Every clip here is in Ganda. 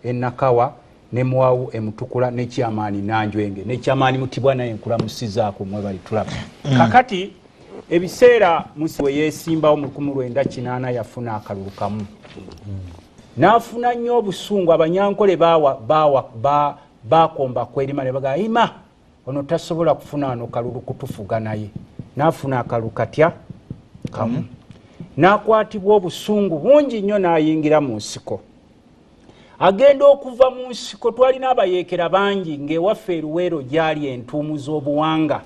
Enakawa ne Mwawu Emutukula ne Kyamaani Nanjwenge ne Kyamaani Mutibwa naye nkulamusizaako mwe bali tulaba. Kakati ebiseera musiwe yesimbawo mu 1980 yafuna akalulu kamu. Nafuna nnyo obusungu abanyankole bakomba kwerima ne baga ima ono tasobola kufuna ano kalulu kutufuga naye. Nafuna akalulu katya kamu. Nakwatibwa obusungu bungi nnyo n'ayingira mu nsiko. Agenda okuva mu nsiko twalina abayeekera bangi ng'ewaffe Eruweero gyali entuumu z'obuwanga.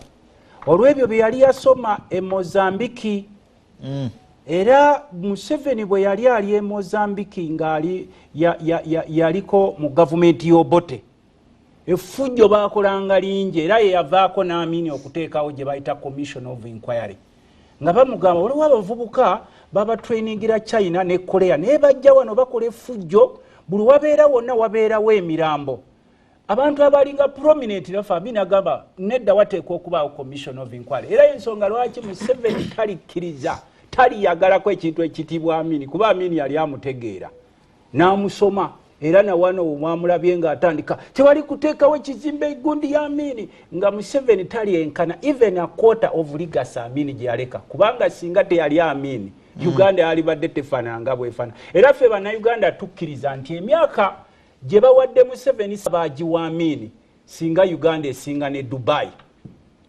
Olw'ebyo bye yali yasoma e Mozambiki. Era Museveni bwe yali ali e Mozambiki ng'ali yaliko mu gavumenti y'Obote. Effujjo baakolanga lingi era ye yavaako n'amini okuteekawo gye bayita Commission of Inquiry. Nga bamugamba waliwo abavubuka baba trainingira China ne Korea naye bajja wano bakola effujjo buli wabeera wonna wabeerawo emirambo. Abantu abalinga prominent lafa Amini agamba nedda wateekwa okubaawo Commission of Inquiry. Era ensonga lwaki Museveni talikkiriza taliyagalako ekintu ekitibwa Amini kuba Amini yali amutegeera n'amusoma era na wano omwamulabye ng'atandika tewali kuteekawo ekizimbe gundi ya Amini nga Museveni tali enkana even a quarter of legacy Amini gye yaleka kubanga singa teyali Amini Uganda yalibadde tefaananga bwefana. Era ffe bannayuganda tukkiriza nti emyaka gye bawadde Museveni bagiwa Amini singa Uganda esinga ne Dubai.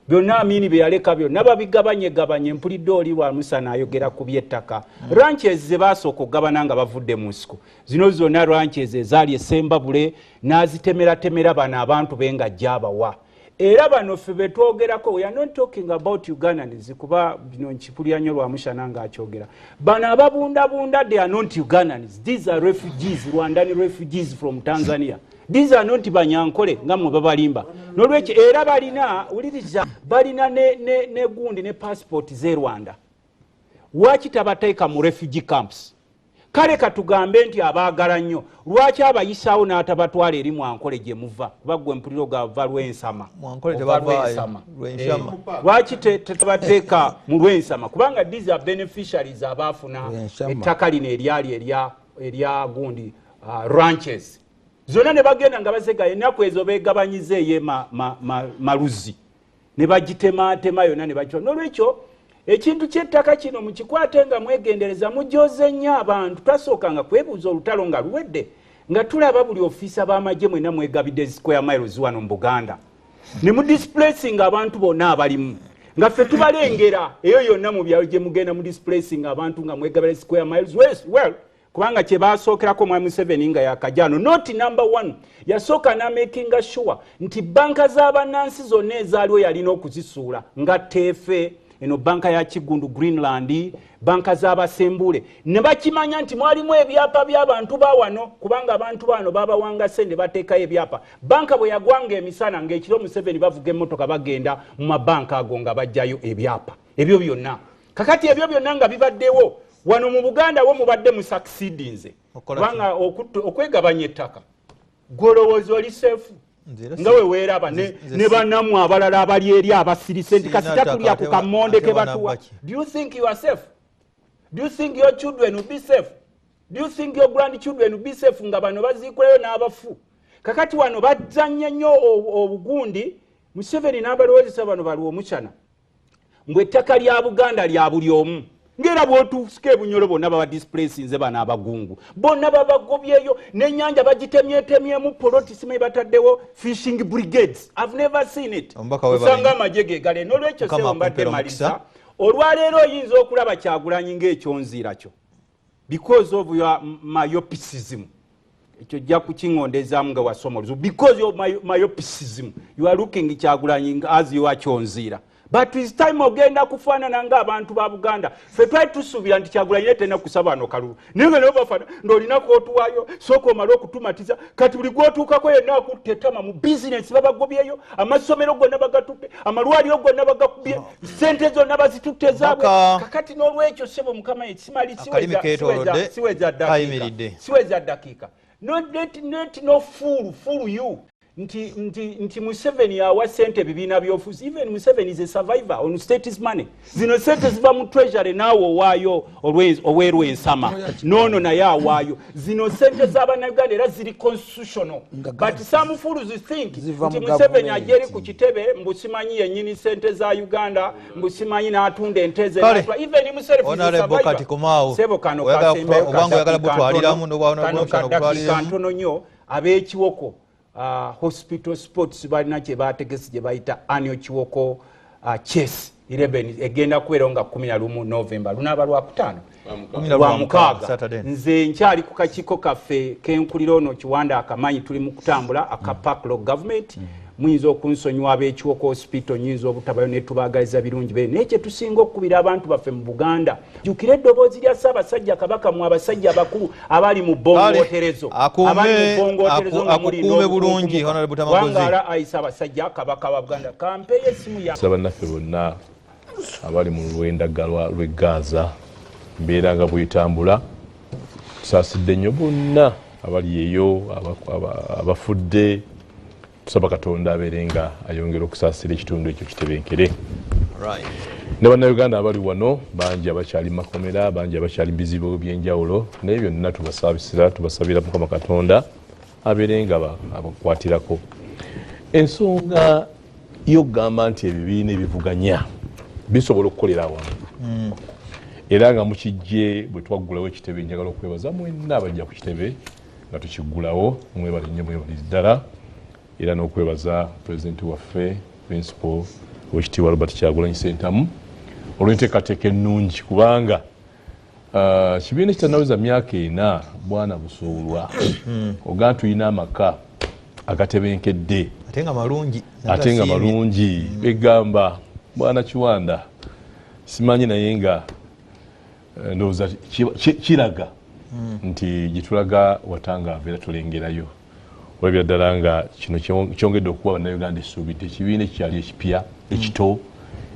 Byonna Amini bye yaleka byonna babigabanye mpulidde oli lwa Musana ayogera ku by'ettaka. Ranches ze baasooka okugabana nga bavudde mu nsiko. Zino zonna ranches ezaali esembabule n'azitemeera bano abantu benga gyabawa. Era bano ffe betwogerako we are not talking about Ugandans kuba bino nkipulira nnyo lwa Musana ng'akyogera. Bano ababundabunda they are not Ugandans. These are refugees, Rwandan refugees from Tanzania. These are not banyankole nga mwe babalimba. Nolwekyo era uliriza balina ne gundi ne passport ze Rwanda. Lwaki tabateeka mu refugee camps? Kale katugambe nti abaagala nnyo. Lwaki abayisaawo n'atabatwala eri Mwankole gye muva? Kuba gwe mpuliro gava Lwensama. Mwankole tebavaayo. Lwaki tetabateeka mu Lwensama? Kubanga these are beneficiaries abaafuna ettaka lino eryali erya gundi ranches. Zona ne bagenda nga basega ennaku ezo beegabanyize ye maluzi. Ne bagitema yonna ne bakyo. Nolwekyo ekintu ky'ettaka kino mukikwate nga mwegendereza mujoze nnyo abantu tasookanga kwebuuza olutalo nga luwedde nga tulaba buli ofiisa b'amagye mwena mwegabidde square miles wano mu Buganda. Ne mu displacing abantu bonna abalimu. Nga ffe tubalengera eyo yonna mu byalo gye mugenda mu displacing abantu nga mwegabidde square miles well kubanga kye baasookerako mwami Museveni nga yakajano not number 1 yasooka na making sure nti banka z'abannansi zonna ezaaliwo yalina okuzisuula nga teefe eno banka ya Kigundu Greenland banka z'abasembule ne bakimanya nti mwalimu ebyapa by'abantu bawano kubanga abantu bano babawanga sende bateekayo ebyapa. Banka bwe yagwanga emisana ng'ekiro Museveni bavuga emmotoka bagenda mu mabanka ago nga bajjayo ebyapa ebyo byonna. Kakati ebyo byonna nga bibaddewo wano mu Buganda wo mubadde mu succeedinze kubanga okwegabanya ettaka golowooza oli seefu nga we weeraba ne bannamu abalala abali eri abasirise nti kasita tulya ku kammonde ke batuwa. Do you think you are safe? Do you think your children will be safe? Do you think your grandchildren will be safe nga bano baziikuleyo n'abafu? Kakati wano bajjanye nnyo obugundi Museveni n'abalowoozesa bano baliwo Mukyana mbwe ettaka lya Buganda lya buli omu. Ngera bwotuusike Bunyoro bonna baba displacinze bana abagungu bonna babagobyeyo n'ennyanja bagitemyetemyemu politisime bataddewo fishing brigades. I've never seen it. Usanga amagye gegale n'olwekyo sewo mbadde malisa olwaleero oyinza okulaba Kyagulanyi ng'ekyonziira kyo because of your myopicism. Ekyo jja kukiŋondezaamu nga wasoma because of myopicism you are looking Kyagulanyi as you are kyonziira. But it's time ogenda kufaanana nga abantu ba Buganda. Ffe twali tusuubira nti Kyagulanyi tena kusaba no kalulu. Naye nga bafaana ng'olinako otuwaayo sooka omale okutumatiza kati buli gw'otuukako yenna akuttetama mu bizinesi babagobyeyo amasomero gonna bagatutte amalwaliro gonna bagakubye ssente zonna bazitutte zaabwe. Kakati n'olwekyo ssebo Mukama ekimali siweza dakiika. No fool you. nti Museveni awa sente bibiina byofuzi. Even Museveni is a survivor on state's money. Zino sente ziva mu treasury naawo waayo oweerwa ensama. Nono naye awaayo. Zino sente z'Abannayuganda era ziri constitutional. But some fools think nti Museveni ajeri ku kitebe mbusimanyi yennyini sente za Uganda, mbusimanyi n'atunda ente ze. Even himself is a survivor. Sebo kano kasembe kantono nnyo ab'ekiwoko hospital sports balina kye baategese gye bayita annual kiwoko chess 11 egenda kubeera nga 11 November lunaaba lwakutaano lwa mukaaga. Nze nkyali ku kakiiko kaffe kenkulira ono Kiwanda akamanyi tuli mu kutambula aka Park Local Government. Muyinza okunsonyiwa ab'ekiwoko hospital nyinza obutabayo ne tubaagaliza birungi bene naye kye tusinga okukubira abantu baffe mu Buganda jjukira eddoboozi lya Ssaabasajja Kabaka mu abasajja abakulu abali mu bbongooterezo nga akuume bulungi Honorable Luttamaguzi wangala ayisa abasajja Kabaka wa Buganda kampeeye essimu ya bannaffe bonna abali mu lw'endagala lw'e Gaza mbeera nga bwetambula tusaasidde nnyo bonna abali eyo abafudde. Tusaba Katonda abeerenga ayongera okusaasira ekitundu ekyo kitebenkere. Ne bannayuganda abali wano bangi abakyali makomera, bangi abakyali bizibu by'enjawulo, naye byonna tubasabira Mukama Katonda abeerenga abakwatirako. Ensonga y'okugamba nti ebibiina ebivuganya bisobola okukolera awamu. Era nga mukijje bwe twaggulawo ekitebe njagala okwebaza mwenna abajja ku kitebe nga tukiggulawo mwebale nnyo mwebalizi ddala. Era n'okwebaza Pulezidenti waffe Principal Oweekitiibwa Robert Kyagulanyi Ssentamu olw'enteekateeka ennungi kubanga kibiina kitanaweza myaka 4 bwana busuulwa oga tulina amaka agatebenkedde ate nga malungi begamba bwana Kiwanda simanyi naye nga ndowooza kiraga nti gitulaga watangaavu era tulengerayo. Olabira ddala nga kino kyongedde okuba Bannayuganda essuubi nti ekibiina ekikyali ekipya ekito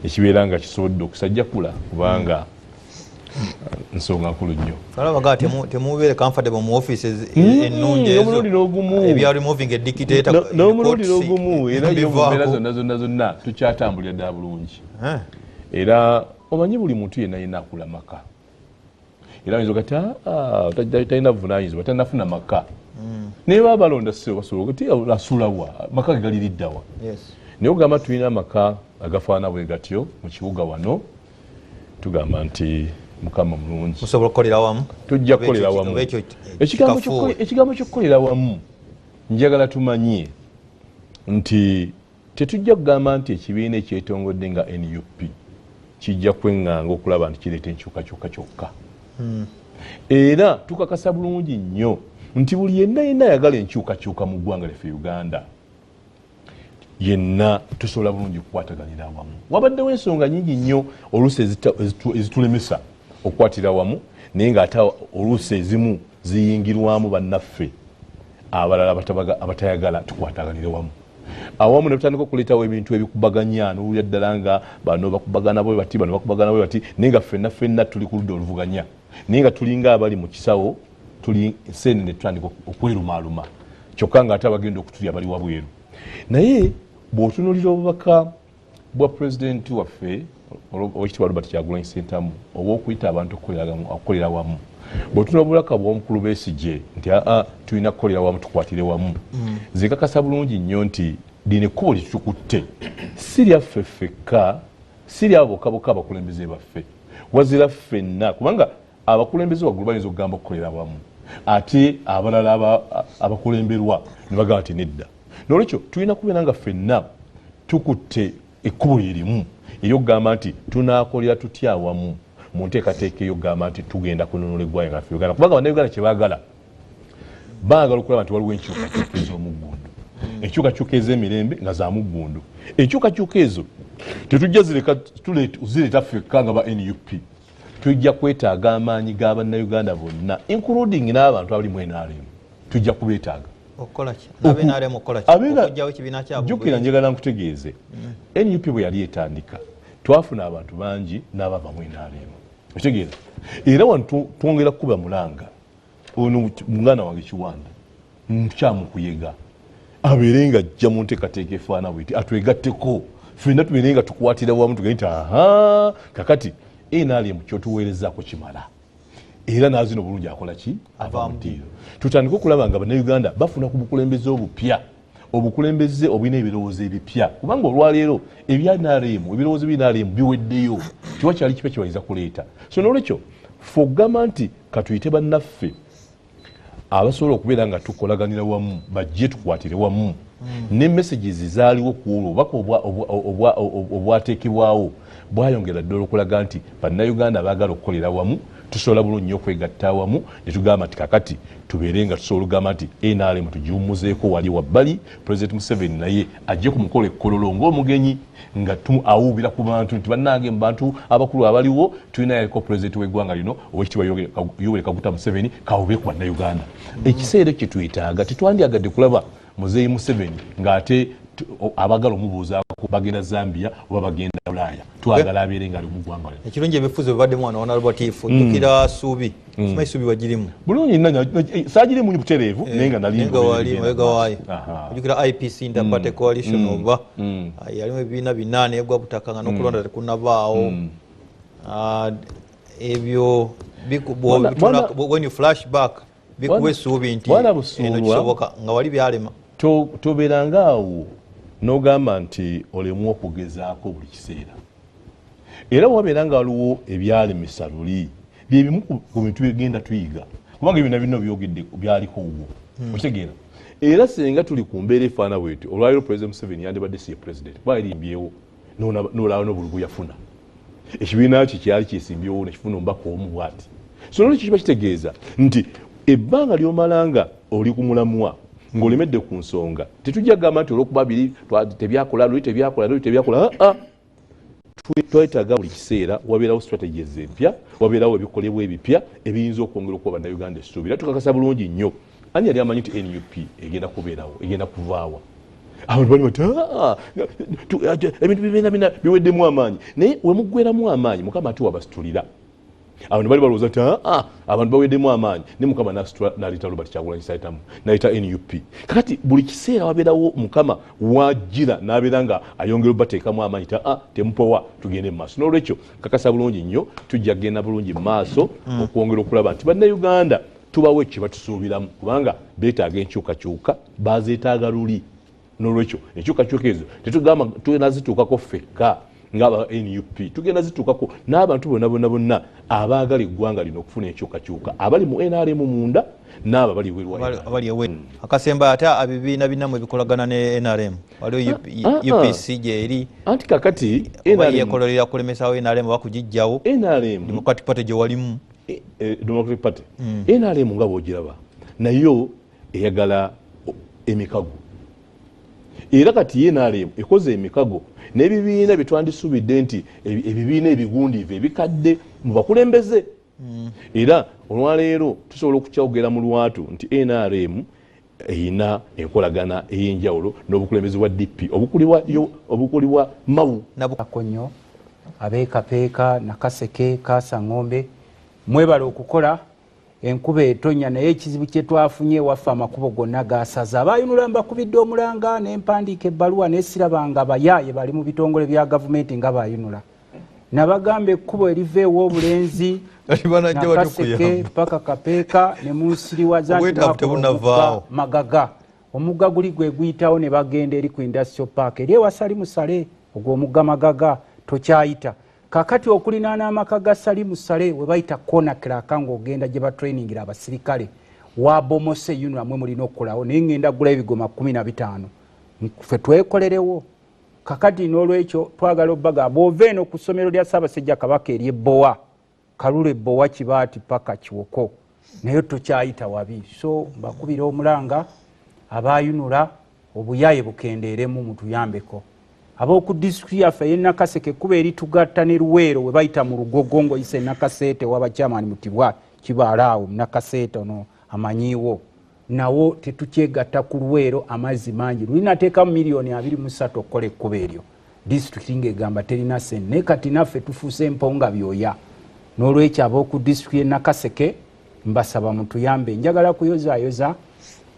ekibeera nga kisobodde okusajjakula kubanga nsonga nkulu nnyo. Alabaga temubeere comfortable mu offices ennungi ebya removing a dictator n'omulundi n'ogumu era mbeera zonna tukyatambulira ddala bulungi. Era omanyi buli muntu yenna yenna akula maka era oyinza ogati talina buvunaanyizibwa tanafuna maka. Naye baba balonda basobola okuti asulawa maka galiriddawa. Naye ogamba tulina amaka agafaana bwe gatyo mu kibuga wano tugamba nti Mukama mulungi. Musobola okukolera wamu. Tujja kukolera wamu. Ekigambo ky'okukolera wamu njagala tumanye nti tetujja kugamba nti ekibiina ekyetongodde nga NUP kijja kweŋŋanga okulaba nti kireeta enkyukakyuka kyokka. Era tukakasa bulungi nnyo nti buli yenna ayagala enkyukakyuka mu ggwanga lyaffe Uganda yenna tusobola bulungi okukwataganira awamu. Wabaddewo ensonga nyingi nnyo oluusi ezitulemesa okukwatira wamu naye ng'ate oluusi ezimu ziyingirwamu bannaffe abalala abatayagala tukwataganire wamu. Awamu ne tutandika okuleetawo ebintu ebikubaganya n'owulira ddala nga bano bakubagana bwe bati bano bakubagana bwe bati naye nga ffenna tuli ku ludda oluvuganya naye nga tulinga abali mu kisawo tuli enseenene tutandika okwerumaaluma kyokka nga ate abagenda okutulya bali wabweru. Naye bw'otunuulira obubaka bwa pulezidenti waffe Oweekitiibwa Robert Kyagulanyi Ssentamu obw'okuyita abantu okukolera wamu, bw'otunuulira obubaka bw'omukulu Besigye nti tulina kukolera wamu tukwatire wamu, nze nkakasa bulungi nnyo nti lino ekkubo litukutte si lyaffe ffekka si lyabokabokka abakulembeze baffe wazira ffenna kubanga abakulembeze waggulu bayinza okugamba okukolera wamu ate abalala abakulemberwa ne bagamba nti nedda. N'olwekyo tulina kubeera nga ffenna tukutte ekkubo lyerimu eryokugamba nti tunaakolera tutya awamu mu nteekateeka eyokugamba nti tugenda kununula eggwanga laffe Uganda kubanga bannayuganda kye baagala okulaba nti waliwo enkyukakyuka ez'omuggundu, enkyukakyuka ez'emirembe nga za muggundu. Enkyukakyuka ezo tetujja zireeta ffekka nga ba NUP, tujja kwetaaga amaanyi g'abannayuganda bonna including n'abantu abali mu NRM tujja kubeetaaga. Jjukira njagala nkutegeeze NUP bwe yali etandika twafuna abantu bangi n'abava mu NRM okitegeera era wano twongera kukuba mulanga ono muganda wange Kiwanda nkyamukuyega abeerenga ajja mu nteekateeka efaana bweti atwegatteko ffenna tubeerenga tukwatira wamu tugende nti aha kakati NRM kyotuweerezaako kimala era naazino bulungi akola ki ava mu ddiiro tutandika okulaba nga bannayuganda bafuna ku bukulembeze obupya obukulembeze obulina ebirowoozo ebipya kubanga olwaleero ebya NRM ebirowoozo bya NRM biweddeyo tiwakyali kipya kibayinza kuleeta so n'olwekyo fogamba nti katuyite bannaffe abasobola okubeera nga tukolaganira wamu bajje tukwatire wamu ne messages zaaliwo ku olwo obubaka obwateekebwawo bwayongera ddala okulaga nti bannayuganda baagala okukolera wamu tusobola bulungi nnyo okwegatta wamu ne tugamba nti kakati tubeere nga tusobola okugamba nti NRM tugiwummuzeeko wali wabbali President Museveni naye ajje ku mukolo ekkololo ng'omugenyi nga awuubira ku bantu nti bannange mu bantu abakulu abaliwo tulina yaliko pulezidenti w'eggwanga lino Oweekitiibwa Yoweri Kaguta Museveni kawube ku bannayuganda ekiseera kye twetaaga tetwandyagadde kulaba Muzeeyi Museveni ng'ate abagala omubuuzaako bagenda Zambia oba bagenda Bulaaya twagala abeere nga ali mu ggwanga lino ekirungi ebifuzo bibadde mwana Honorable Tiifu jjukira Suubi simanyi Suubi wagirimu bulungi saagirimu butereevu naye nga nalinwega waayo ojjukira IPC Interparty Coalition oba yalimu ebibiina 8 egwa butaka nga n'okulonda tekunabaawo ebyo when you flash back bikuwa essuubi nti eno kisoboka nga wali byalema tobeeranga awo n'ogamba nti olemu okugezaako buli kiseera era wabeera nga waliwo ebyalemesa luli byebimu ku bintu bigenda tuyiga kubanga ebina bino byogedde byaliko wo okitegeera era senga tuli ku mbeera efaana bweti olwaliro President Museveni yandibadde si ye president bwalimbyewo n'olaba n'obululu yafuna ekibiina kye kyali kyesimbyewo nekifuna omubaka omu bwati so nolwekyo kiba kitegeeza nti ebbanga lyomalanga oli ku mulamwa ng'olemedde ku nsonga tetujja gamba nti olwokuba biri tebyakola luli tebyakola twetaaga buli kiseera wabeerawo strategies empya wabeerawo ebikolebwa ebipya ebiyinza okwongera okuba bannayuganda essuubi era tukakasa bulungi nnyo ani yali amanyi nti NUP egenda kubeerawo egenda kuvaawa abantu bali bati ebintu bibina biweddemu amaanyi naye wemuggweramu amaanyi mukama ate wabasitulira abantu bali balowooza nti abantu baweddemu amaanyi ne mukama n'aleeta Robert Kyagulanyi Ssentamu n'aleeta NUP kakati buli kiseera wabeerawo mukama wajjira n'abeera nga ayongera obateekamu amaanyi temupowa tugende mu maaso n'olwekyo kakasa bulungi nnyo tujja kgenda bulungi mu maaso okwongera okulaba nti bannayuganda tubawo ekyo batusuubiramu kubanga beetaaga enkyukakyuka bazeetaaga luli n'olwekyo enkyukakyuka ezo tetugamba tunazituukako ffekka ngaba NUP tugenda zituukako n'abantu bonna abaagala eggwanga lino okufuna enkyukakyuka abali mu NRM munda n'abo abali ewe akasemba ate abibiina binamu ebikolagana ne NRM waliwo UPC gyeri anti kakati yekololera kulemesawo NRM bakugijjawo NRM Democratic Party gye walimu Democratic Party NRM nga bwogiraba nayo eyagala emikago era kati NRM ekoze emikago n'ebibiina byetwandisuubidde nti ebibiina ebigundiivu ebikadde mu bakulembeze era olwaleero tusobola okukyawogera mu lwatu nti NRM eyina enkolagana ey'enjawulo n'obukulembeze bwa DP obukulibwa mawu nabukakonyo abeekapeeka Nakaseke Kaasangombe mwebala okukola enkuba etonya naye ekizibu kye twafunye waffe amakubo gonna gasaza abayunula mbakubidde omulanga n'empandiika ebbaluwa n'esirabanga bayaaye bali mu bitongole bya gavumenti nga bayunula nabagamba ekkubo eriva ew'obulenzi Nakaseke paka Kapeeka ne munsiriwa Magaga omugga guli gwe guyitawo ne bagenda eri ku industrial park eri ewasali musale ogwo omugga Magaga tokyayita kakati okulinaana amaka ga Salimu Sale we bayita kona kiraka ng'ogenda gye batrainingira abasirikale wabomose yunula mwe mulina okukolawo naye ngenda gula ebigoma 15 ffe twekolerewo kakati n'olwekyo twagala obbaga bw'ova eno ku ssomero lya Ssaabasajja Kabaka ery'Ebbowa Kalule Bbowa Kibaati paka Kiwoko naye tokyayita wabi so bakubira omulanga abayunula obuyaaye bukendeeremu mutuyambeko ab'oku disitulikiti yaffe ey'e Nakaseke kuba eri tugatta ne Luweero we bayita mu Lugogo ng'oyise Nakaseete w'abakyamaani Mutibwa Kibalaawo Nakaseete ono amanyiiwo nawo tetukyegatta ku Luweero amazzi mangi lulinateekamu miliyoni 23 okukola ekkubo eryo disitulikiti ng'egamba terina ssente naye kati naffe tufuuse emponga byoya n'olwekyo ab'oku disitulikiti y'e Nakaseke mbasaba mutuyambe njagala kuyozaayoza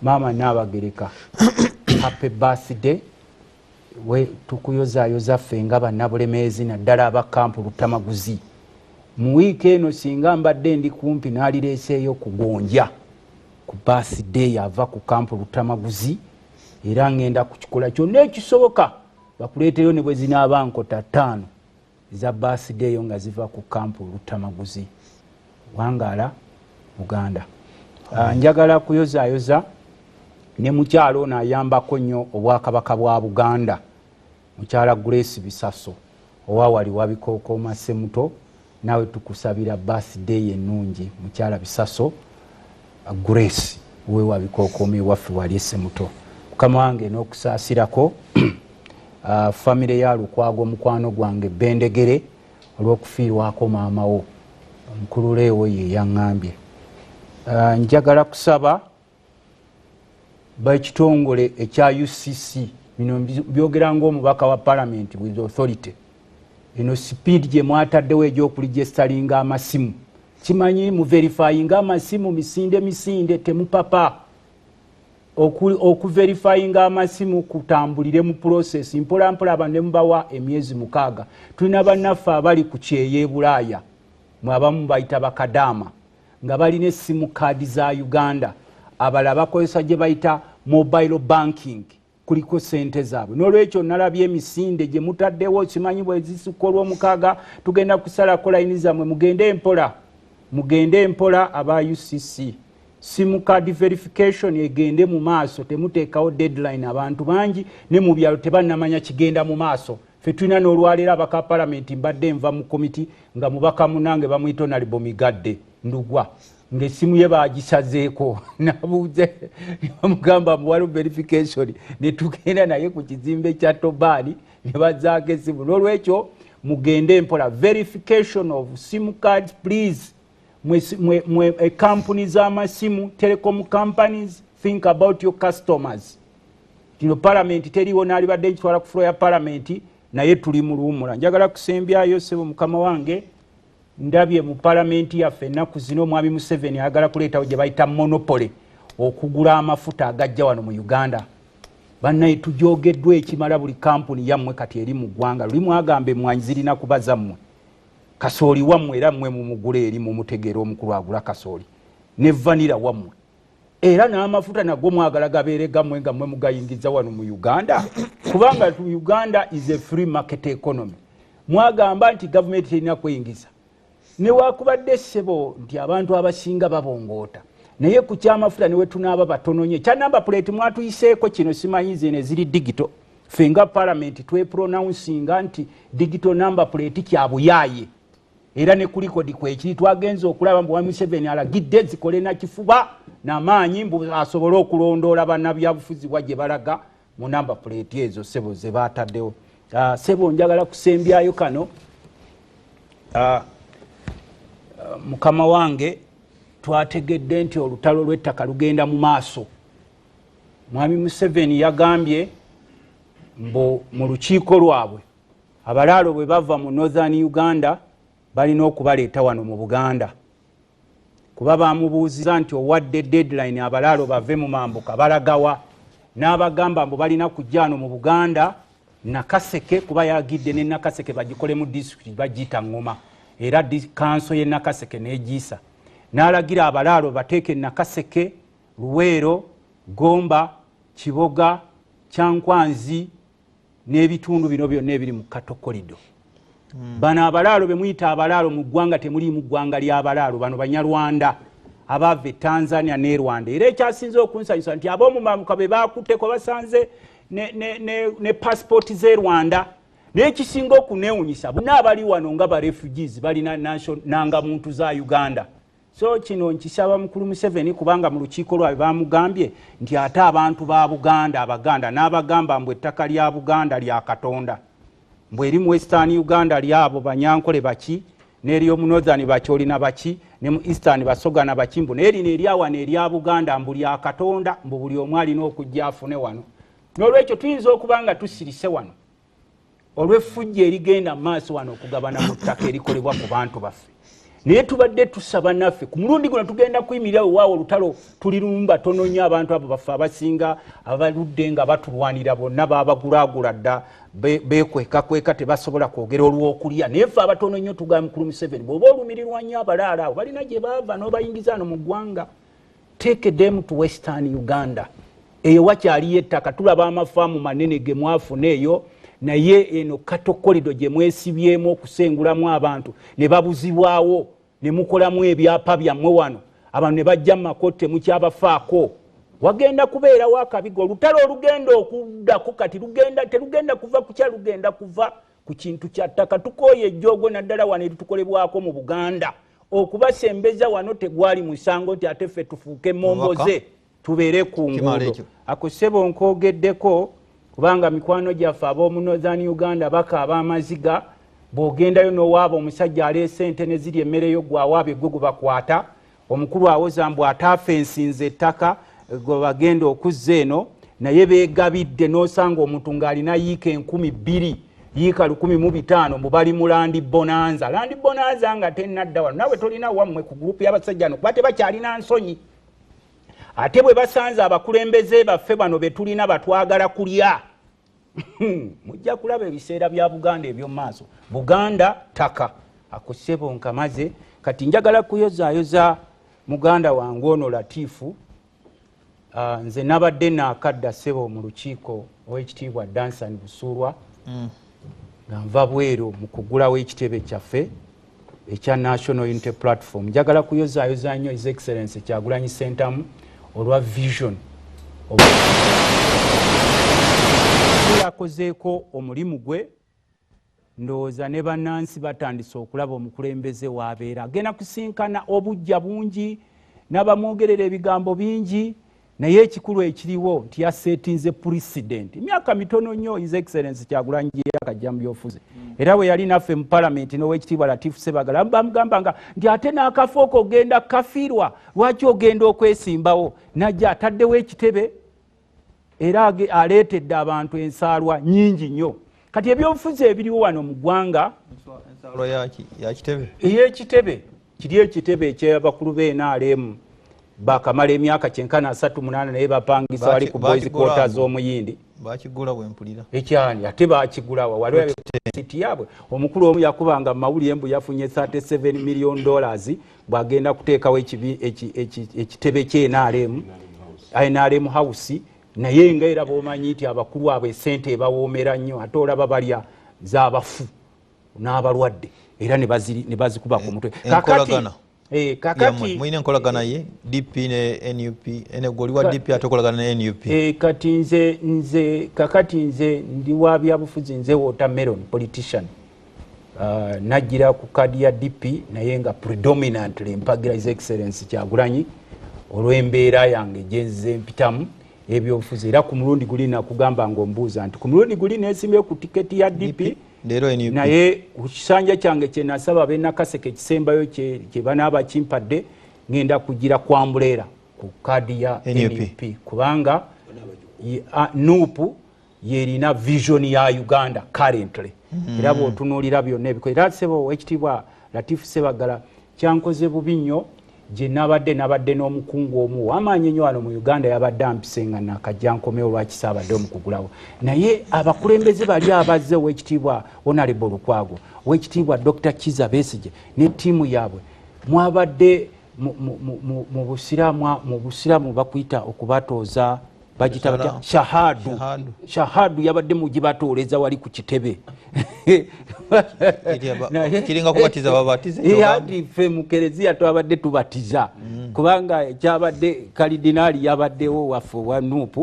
maama Naabagereka happy birthday we tukuyozayoza ffe nga bannabulemeezi naddala aba kampu Luttamaguzi. Mu wiiki eno singa mbadde ndi kumpi n'alireeseeyo kugonja ku birthday ava ku kampu Luttamaguzi, era ngenda kukikola kyonna ekisoboka bakuleeteyo ne bwe zinaaba nkota 5 eza birthday yo nga ziva ku kampu Luttamaguzi. Wangala Buganda. Njagala kuyozayoza ne mukyalo ono ayambako nnyo obwakabaka bwa Buganda, mukyala Grace Bisaso owa wali wabikookoma Semuto, nawe tukusabira birthday ennungi mukyala Bisaso Grace we wabikookoma ewaffe wali Semuto. Mukama wange n'okusaasirako famire ya Lukwago mukwano gwange Bendegere olw'okufiirwako maamawo omukulu leewo ye yaŋŋambye. Njagala kusaba bakitongole ekya UCC bino byogera ng'omubaka wa parliament with authority, eno speed gye mwataddewo egy'okuligestalinga amasimu, kimanyi mu verifyinga amasimu misinde temupapa okuverifyinga amasimu kutambulire mu process mpolampola abantu ne mubawa emyezi 6. Tulina bannaffe abali ku kyeya e Bulaaya mwabamu bayita bakadaama nga balina essimu kaadi za Uganda, abalala bakozesa gye bayita mobile banking kuliko sente zaabwe. N'olwekyo nalabye emisinde gye mutaddewo, kimanyi bwe zisukka olw'omukaaga tugenda kusalako layini zammwe, mugende empola aba UCC. Simu card verification egende mu maaso, temuteekawo deadline. Abantu bangi ne mu byalo tebannamanya kigenda mu maaso. Ffe tulina n'olwaleero abaka palamenti mbadde nva mu komiti nga mubaka munange bamuyita Honorable Migadde Ndugwa ng'essimu ye baagisazeeko nabuuze bamugamba muwalo verification ne tugenda naye ku kizimbe kya Tobani ne bazaako essimu. N'olwekyo mugende empola verification of sim cards please. Mwe companies z'amasimu, telecom companies, think about your customers. Kino parliament teriwo n'alibadde ekitwala ku floor ya parliament naye tuli mu luwummula. Njagala kusembyayo ssebo mukama wange, ndabye mu parliament yaffe ennaku zino Mwami Museveni ayagala kuleetawo gye bayita monopoly okugula amafuta agajja wano mu Uganda. Bannaye tujogeddwa ekimala buli kampuni yammwe kati eri mu ggwanga lulimu agamba emmwanyi zirina kubaza mmwe. Kasooli wammwe era mmwe mumugule eri mumutegera omukulu agula kasooli ne vanira wammwe, era n'amafuta nago mwagala gabeere gammwe nga mmwe mugayingiza wano mu Uganda, kubanga Uganda is a free market economy. Mwagamba nti government terina kweyingiza newakubadde ssebo nti abantu abasinga babongoota, naye ku kyamafuta newe tunaaba batononye. Kya number plate mwatuyiseeko kino simanyi zino eziri digital, ffe nga parliament twepronouncing nti digital number plate kyabuyaaye, era ne kuliko dikwekiri twagenza okulaba mbu Mwami Museveni alagidde zikole na kifuba n'amaanyi mbu asobole okulondoola bannabyabufuzi gye balaga mu number plate ezo ssebo ze baataddewo. Ssebo njagala kusembyayo kano. Mukama wange twategedde nti olutalo lw'ettaka lugenda mu maaso. Mwami Museveni yagambye mbu mu lukiiko lwabwe abalaalo bwe bava mu Northern Uganda balina okubaleeta wano mu Buganda, kuba bamubuuziza nti owadde deadline abalaalo bave mu mambuka balagawa, n'abagamba mbu balina kujja wano mu Buganda Nakaseke, kuba yagidde ne Nakaseke bagikole mu district bagiyita Ngoma, era kanso ye Nakaseke n'egiisa. N'alagira abalaalo bateeke Nakaseke, Luweero, Gomba, Kiboga, Kyankwanzi n'ebitundu bino byonna ebiri mu Kato Corridor. Bano abalaalo be muyita abalaalo mu ggwanga temuli mu ggwanga ly'abalaalo, bano Banyarwanda abava Tanzania ne Rwanda. Era ekyasinze okunsanyusa nti ab'omu mambuka be baakutteko basanze ne passport z'e Rwanda. N'ekisinga okuneewunyisa bonna abali wano nga ba refugees balina nangamuntu za Uganda. So kino nkisaba mukulu Museveni, kubanga mu lukiiko lwabe bamugambye nti ate abantu ba Buganda Abaganda n'abagamba mbu ettaka lya Buganda lya Katonda, mbu eri mu Western Uganda lyabo Banyankole baki, n'eri omu Northern Bakyolina baki, ne mu Eastern Basogana baki, mbu n'eri n'eryawana erya Buganda mbu lya Katonda, mbu buli omu alina okujja afune wano. N'olwekyo tuyinza okuba nga tusirise wano olw'effujjo erigenda mu maaso wano okugabana mu ttaka erikolebwa ku bantu baffe. naye tubadde tusaba naffe ku mulundi guno tugenda kuyimirira waawo olutalo tulirumba tononya abantu abo baffe abasinga abaludde nga batulwanira bonna babagulagula dda bekweka tebasobola kwogera olw'okulya naye ffe abatono nnyo tugamba mukulu Museveni bw'oba olumirirwa nnyo abalaala abo balina gye baava n'obayingiza no mu ggwanga take them to Western Uganda eyo wakyaliyo ettaka tulaba amafaamu manene ge mwafuna eyo naye eno kato kolido gye mwesibyemu okusengulamu abantu ne babuzibwawo ne mukolamu ebyapa byammwe wano abantu ne bajja mu makotte mukyabafaako wagenda kubeerawo akabigo olutalo olugenda okuddako kati terugenda kuva ku kyalugenda kuva ku kintu kya ttaka tukooye ejjoogo naddala wano eritukolebwako mu Buganda okubasembeza wano tegwali musango nti ate ffe tufuuke emmomboze tubeere ku nguudo ako ssebo nkoogeddeko kubanga mikwano gyaffe ab'omu Northern Uganda bakaaba amaziga bw'ogendayo n'owaaba omusajja aleese ente ne ziri emmere yo gwawaabye gwe gubakwata omukulu awoza mbu ataafensinze ettaka gwe bagenda okuzza eno naye beegabidde n'osanga omuntu ng'alina yiika 2,000 yiika 1,500 mu bali mu Land Bonanza nga tennadda wano nawe tolina wammwe ku gurupu y'abasajja no kuba tebakyalina nsonyi ate bwe basanze abakulembeze baffe bano be tulina batwagala kulya mujja kulaba ebiseera bya Buganda eby'omu maaso Buganda ttaka ako ssebo nkamaze kati njagala kuyozaayoza muganda wange ono Latifu nze nabadde naakadda ssebo mu lukiiko ow'ekitiibwa Dansan Busurwa nga nva bweru mu kugulawo ekitebe kyaffe ekya National Unity Platform njagala kuyozaayoza nnyo His Excellency Kyagulanyi Ssentamu olwa vision yakozeeko omulimu gwe ndowooza ne bannansi batandise okulaba omukulembeze waabeera agenda kusinkana obujja bungi n'abamwogerera ebigambo bingi naye ekikulu ekiriwo nti yaseetinze president emyaka mitono nnyo His Excellency Kyagulanyi yakajja mu byofuzi era bwe yali naffe mu palamenti n'owekitiibwa Latifu Sebagala bamugambanga nti ate n'akafo oko ogenda kafiirwa lwaki ogenda okwesimbawo najja ataddewo ekitebe era aleetedde abantu ensaalwa nnyingi nnyo kati ebyobufuzi ebiriwo wano mu ggwanga ey'ekitebe kiri ekitebe eky'abakulu b'NRM bakamala emyaka 98 naye bapangisa wali ku boys quarters z'omuyindi bakigula bwempulira ekyani ate bakigulawa waliwo siti yaabwe omukulu omu yakubanga mawulire mbu yafunye $37 million bwagenda kuteekawo ekitebe ky'NRM house naye nga era b'omanyi nti abakulu abo esente ebawoomera nnyo ate olaba balya z'abafu n'abalwadde era ne bazikuba ku mutwe kakati mwine enkolagana ye DP ne NUP ene goli wa DP atokolagana ne NUP kati nze kakati nze ndi wa byabufuzi nze watermelon politician najira ku kadi ya DP naye nga predominantly mpagira His Excellency Kyagulanyi olw'embeera yange gyenze mpitamu ebyobufuzi era ku mulundi guli nakugamba ng'ombuuza nti ku mulundi guli neesimbye ku tiketi ya DP naye ku kisanja kyange kye nasaba b'Nakaseke ekisembayo kye banaaba kimpadde ngenda kugira kwambuleera ku kadi ya NUP kubanga NUP yerina vision ya Uganda currently era bw'otunuulira byonna ebiko era ssebo ekitiibwa Latifu Sebagala kyankoze bubi nnyo gye nabadde n'omukungu omu wamaanyi nnyo wano mu Uganda yabadde ampisenga nakajja nkomewo lwaki saabadde omukugulawo naye abakulembeze bali abazze ow'ekitiibwa Honorable Lukwago ow'ekitiibwa Dr. Kiza Besigye ne ttiimu yaabwe mwabadde mu busiramu bakuyita okubatooza bagita batya shahadu yabadde mugibatooleza wali ku kitebe kiringa kubatiza babatize yandi ffe mu kereziya twabadde tubatiza kubanga ekyabadde kalidinaali yabaddewo waffe wa NUP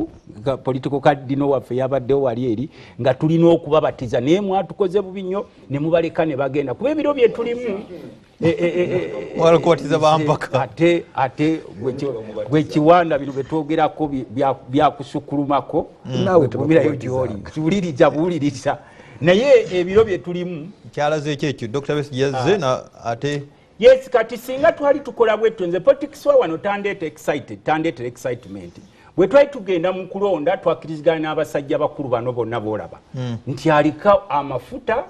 political cardinal waffe yabaddewo wali eri nga tulina okubabatiza naye mwatukoze bubi nnyo ne mubaleka ne bagenda kuba ebiro bye tulimu walikuwatiza bampaka ate gwe kiwanda bino betwogerako byakusukulumako nawe tubirayo gyoli buwuliriza naye ebiro bye tulimu kyalaze ekyo Dr. Besigye yazze na ate yes kati singa twali tukola bwetyo nze politics wa wano tandeta excitement bwe twali tugenda mu kulonda twakirizigana n'abasajja bakulu bano bonna boolaba nti alika amafuta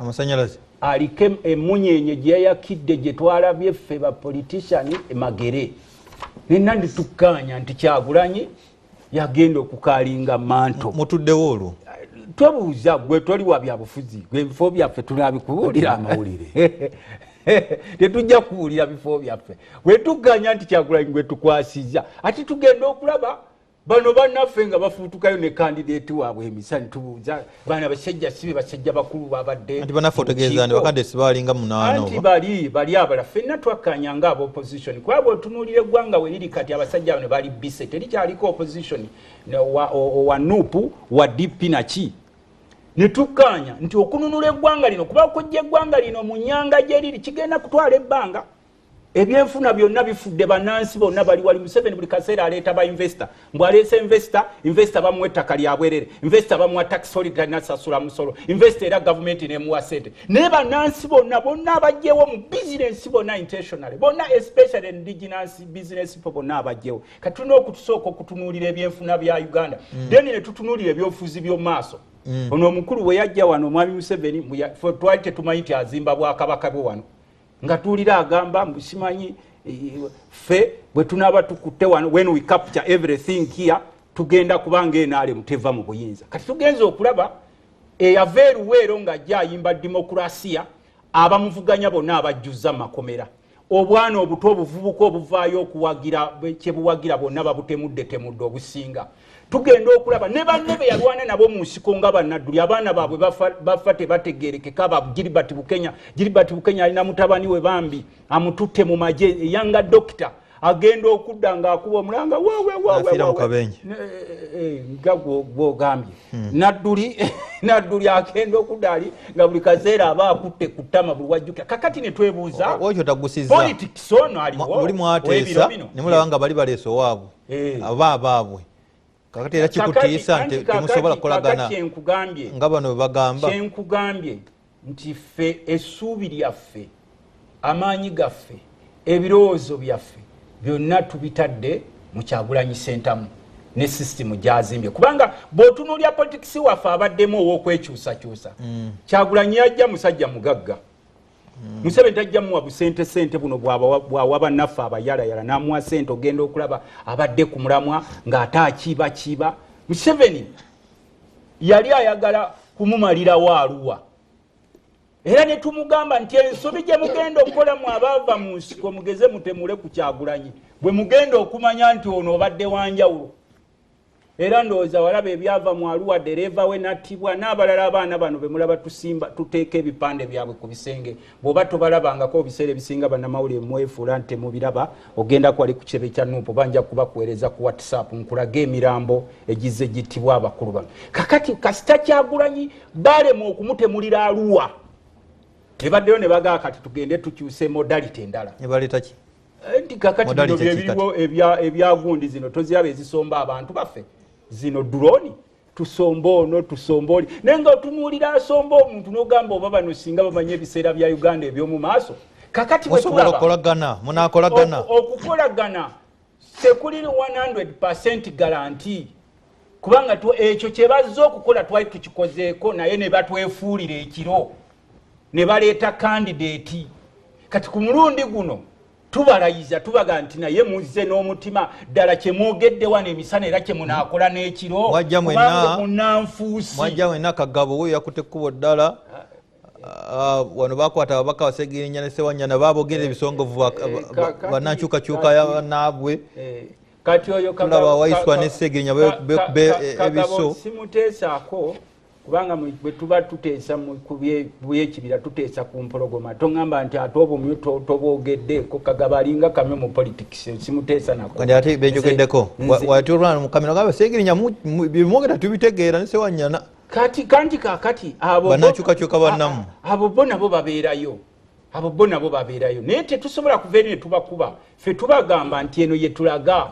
alike emunyenye gye yakidde gye twalabye ffe ba politician emagere nenna nditukkaanya nti Kyagulanyi yagenda okukalinga manto mutuddewo olwo twabuuza gwe toli wa byabufuzi gwe bifo byaffe tunabikubuulira amawulire tetujja kuwulira bifo byaffe bwe tugganya nti Kyagulanyi gwe tukwasiza ati tugenda okulaba bano bannaffe nga bafuutukayo ne kandidate waabwe emisani tubuuza baana basajja sibe basajja bakulu babadde anti banaffe otegeeza ndi bakadde sibalinga munaana anti bali abala ffenna twakkanya nga aba opposition kwabo otunuulira eggwanga we liri kati abasajja bano bali bise terikyaliko opposition wa nupu wa DP naki ne tukkanya nti okununula eggwanga lino kuba okujja eggwanga lino mu nnyanga gye liri kigenda kutwala ebbanga ebyenfuna byonna bifudde bannansi bonna bali wali Museveni buli kaseera aleeta ba investor mbw aleese investor bamuwa ettaka lya bwerere investor bamuwa tax holiday nasasula musolo investor era gavumenti nemuwa sente naye bannansi bonna abajjewo mu business bonna intentionally bonna especially indigenous business people bonna abajjewo kati tulina okutusooka okutunuulira ebyenfuna bya Uganda then ne tutunuulira ebyobufuzi by'omu maaso ono omukulu we yajja wano omwami Museveni twali tetumanyi nti azimba bwakabaka bwe wano nga tuulira agamba mbusimanyi ffe bwe tunaaba tukutte wano when we capture everything here tugenda kubanga enaale muteva mu buyinza kati tugenza okulaba eyava eruweero ng'ajja ayimba demokrasiya abamuvuganya bonna abajjuzza makomera obwana obuto obuvubuka obuvaayo okuwagira kyebuwagira bonna babutemudde obusinga tugenda okulaba ne banne be yalwana nabo mu nsiko nga bannadduli abaana baabwe bafa tebategeerekeka aba Gilbert Bukenya alina mutabani we bambi amututte mu magye yanga dokita agenda okudda ng'akuba omulanga nga gwogambye nadduli agenda okudda ali nga buli kaseera aba akutte ku ttama buli wajjukira kakati ne twebuuza okyo tagusizza politics ono aliwo buli mwateesa ne mulaba nga bali baleese owaabwe abaabwe kakati era kikutiisa nti temusobola kukolagana nga bano bagamba kyenkugambye nti ffe essuubi lyaffe amaanyi gaffe ebirowoozo byaffe byonna tubitadde mu Kyagulanyi sentamu ne system gyazimbye kubanga bw'otunuulya politics waffe abaddemu ow'okwekyusakyusa Kyagulanyi yajja musajja mugagga Museveni tajja muwa busente buno bwawa bannaffe abayalayala n'amuwa sente ogenda okulaba abadde ku mulamwa ng'ate akiiba Museveni yali ayagala kumumalirawo Arua era ne tumugamba nti ensobi gye mugenda okukola mu abaava mu nsiko mugeze mutemule ku Kyagulanyi bwe mugenda okumanya nti ono obadde wanjawulo era ndowooza walaba ebyava mu Arua dereva we nattibwa n'abalala abaana bano be mulaba tusimba tuteeka ebipande byabwe ku bisenge bw'oba tobalabangako ebiseera ebisinga bannamawulire mwefuula nti mubiraba ogenda kwali ku kirebe kya Nuupu banja kubakuweereza ku WhatsApp nkulaga emirambo egizze gittibwa abakulu bano kakati kasita Kyagulanyi balema okumutemulira Arua ebaddeyo ne bagaa kati tugende tukyuse modality endala ebaleeta ki nti kakati bino byebiriwo ebyagundi zino toziraba ezisomba abantu baffe zino drone tusomba ono tusomba oli naye nga otunuulira asomba omuntu n'ogamba oba bano singa bamanye ebiseera bya Uganda eby'omu maaso kakati okukolagana sekuli 100% guarantee kubanga ekyo kye bazze okukola twali tukikozeeko naye ne batwefuulira ekiro ne baleeta candidate kati ku mulundi guno tubalayiza tubaga nti naye muzze n'omutima ddala kye mwogedde wano emisana era kye munaakola n'ekiro kubanga munnanfuusi mwajja wenna Kagabo we yakutte ekkubo ddala wano bakwata ababaka Basegirinya ne Sewanyana baabogera ebisongovu bannankyukakyuka y'abanaabwe kati oyo tulaba Waiswa ne Segirinya ebiso simuteesaako kubanga bwe tuba tuteesa buyekibira tuteesa ku mpologoma tongamba nti ate obumyu tobwogeddeeko Kagabo alinga kamwe mu politics simuteesa nako kandi ate bejogeddeko watulwana mu kamera gaba Segirinya bimwogera tubitegeera ne Sewanyana kati kakati abo bannakyukakyuka bannamu abo bo nabo babeerayo naye tetusobola kuva eri ne tubakuba ffe tubagamba nti eno yetulaga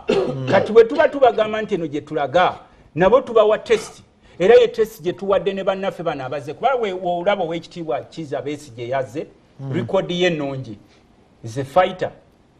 kati bwe tuba tubagamba nti eno gyetulaga nabo tubawa testi era ye testi gye tuwadde ne bannaffe bano abaze kuba olaba ow'ekitiibwa Kizza Besigye yazze rekodi ye ennungi ze fighter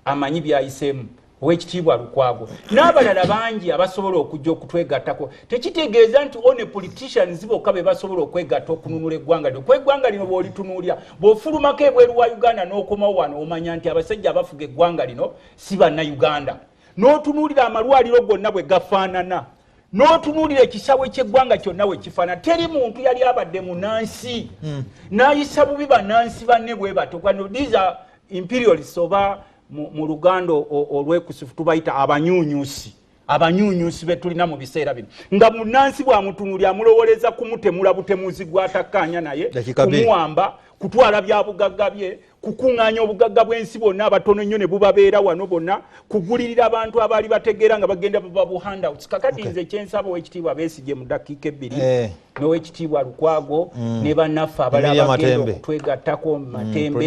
amanyi byayiseemu owekitiibwa Lukwago n'abalala bangi abasobola okujja okutwegattako tekitegeeza nti one politicians bokka be basobola okwegatta okununula eggwanga lino eggwanga lino bw'olitunuulira bw'ofulumako ebweru wa Uganda n'okomawo wano omanya nti abasajja abafuga eggwanga lino si bannayuganda n'otunuulira amalwaliro gonna bwe gafaanana n'otunuulira ekisaawe ky'eggwanga kyonna bwe kifaanana teri muntu yali abadde munansi n'ayisa bubi bannansi banne bwe bato these are imperialists oba mu Luganda olwekusifu tubayita abanyunyusi betulina mu biseera bino nga munansi bwamutunulya amulowoleza kumutemula butemuzi gwatakkaanya naye kumuwamba kutwala bya bugagga bye kukuŋŋaanya obugagga bw'ensi bonna abatono nnyo ne bubabeera wano bonna kugulirira abantu abaali bategeera nga bagenda baba buhandouts kakati nze kyensaba owekitiibwa Besigye mu dakiika 2 n'owekitiibwa Lukwago ne bannaffe abalala bagenda okutwegattako Matembe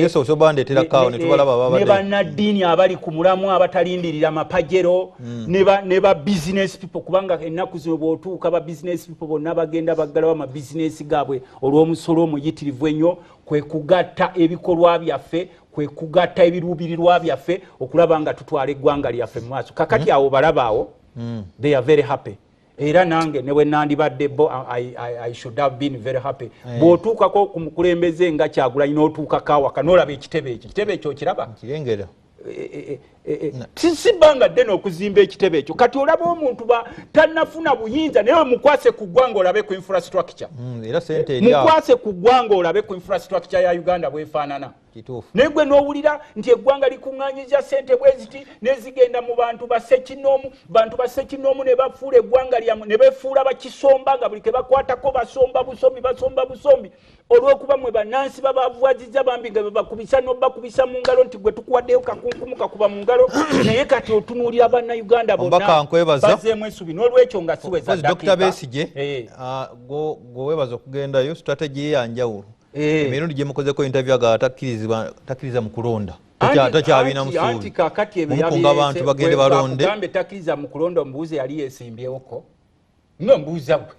ne bannaddiini abali ku mulamu abatalindirira mapajero ne ba business people kubanga ennaku zino bw'otuuka ba business people bonna bagenda baggalawo amabizinesi gaabwe olw'omusolo omuyitirivu ennyo kwe kugatta ebikolwa byaffe kwe kugatta ebiruubirirwa byaffe okulaba nga tutwala eggwanga lyaffe mu maaso kakati awo balabaawo they are very happy era nange ne bwe nandibadde bo I should have been very happy bw'otuukako ku mukulembeze nga Kyagulanyi n'otuukako awaka n'olaba ekitebe ekyo okiraba kirengera tisibanga ddene okuzimba ekitebe ekyo kati olaba omuntu tannafuna buyinza naye mukwase ku ggwanga olabe ku infrastructure mukwase ku ggwanga olabe ku infrastructure ya Uganda bwefaanana naye gwe n'owulira nti eggwanga likuŋŋaanyiza ssente bwe ziti nezigenda mu bantu basekinoomu ne bafuula eggwanga lyamu ne befuula bakisomba nga buli ke bakwatako basomba busombi olw'okuba mwe bannansi babavuwazizza bambi nga babakubisa n'obakubisa mu ngalo nti gwe tukuwaddeyo kakunkumu kakuba mu ngalo naye kati otunuulira bannayuganda bonna bazeemu essubi n'olwekyo nga siweza Dr. Besigye gwe weebaza okugendayo strategy yanjawulo emirundi gye mukozeko interview aga takkiriza mu kulonda takyabina musuubi mumukunga abantu bagende balonde gambe takkiriza mu kulonda omubuuze yali yeesimbyewo nga mbuuza gwe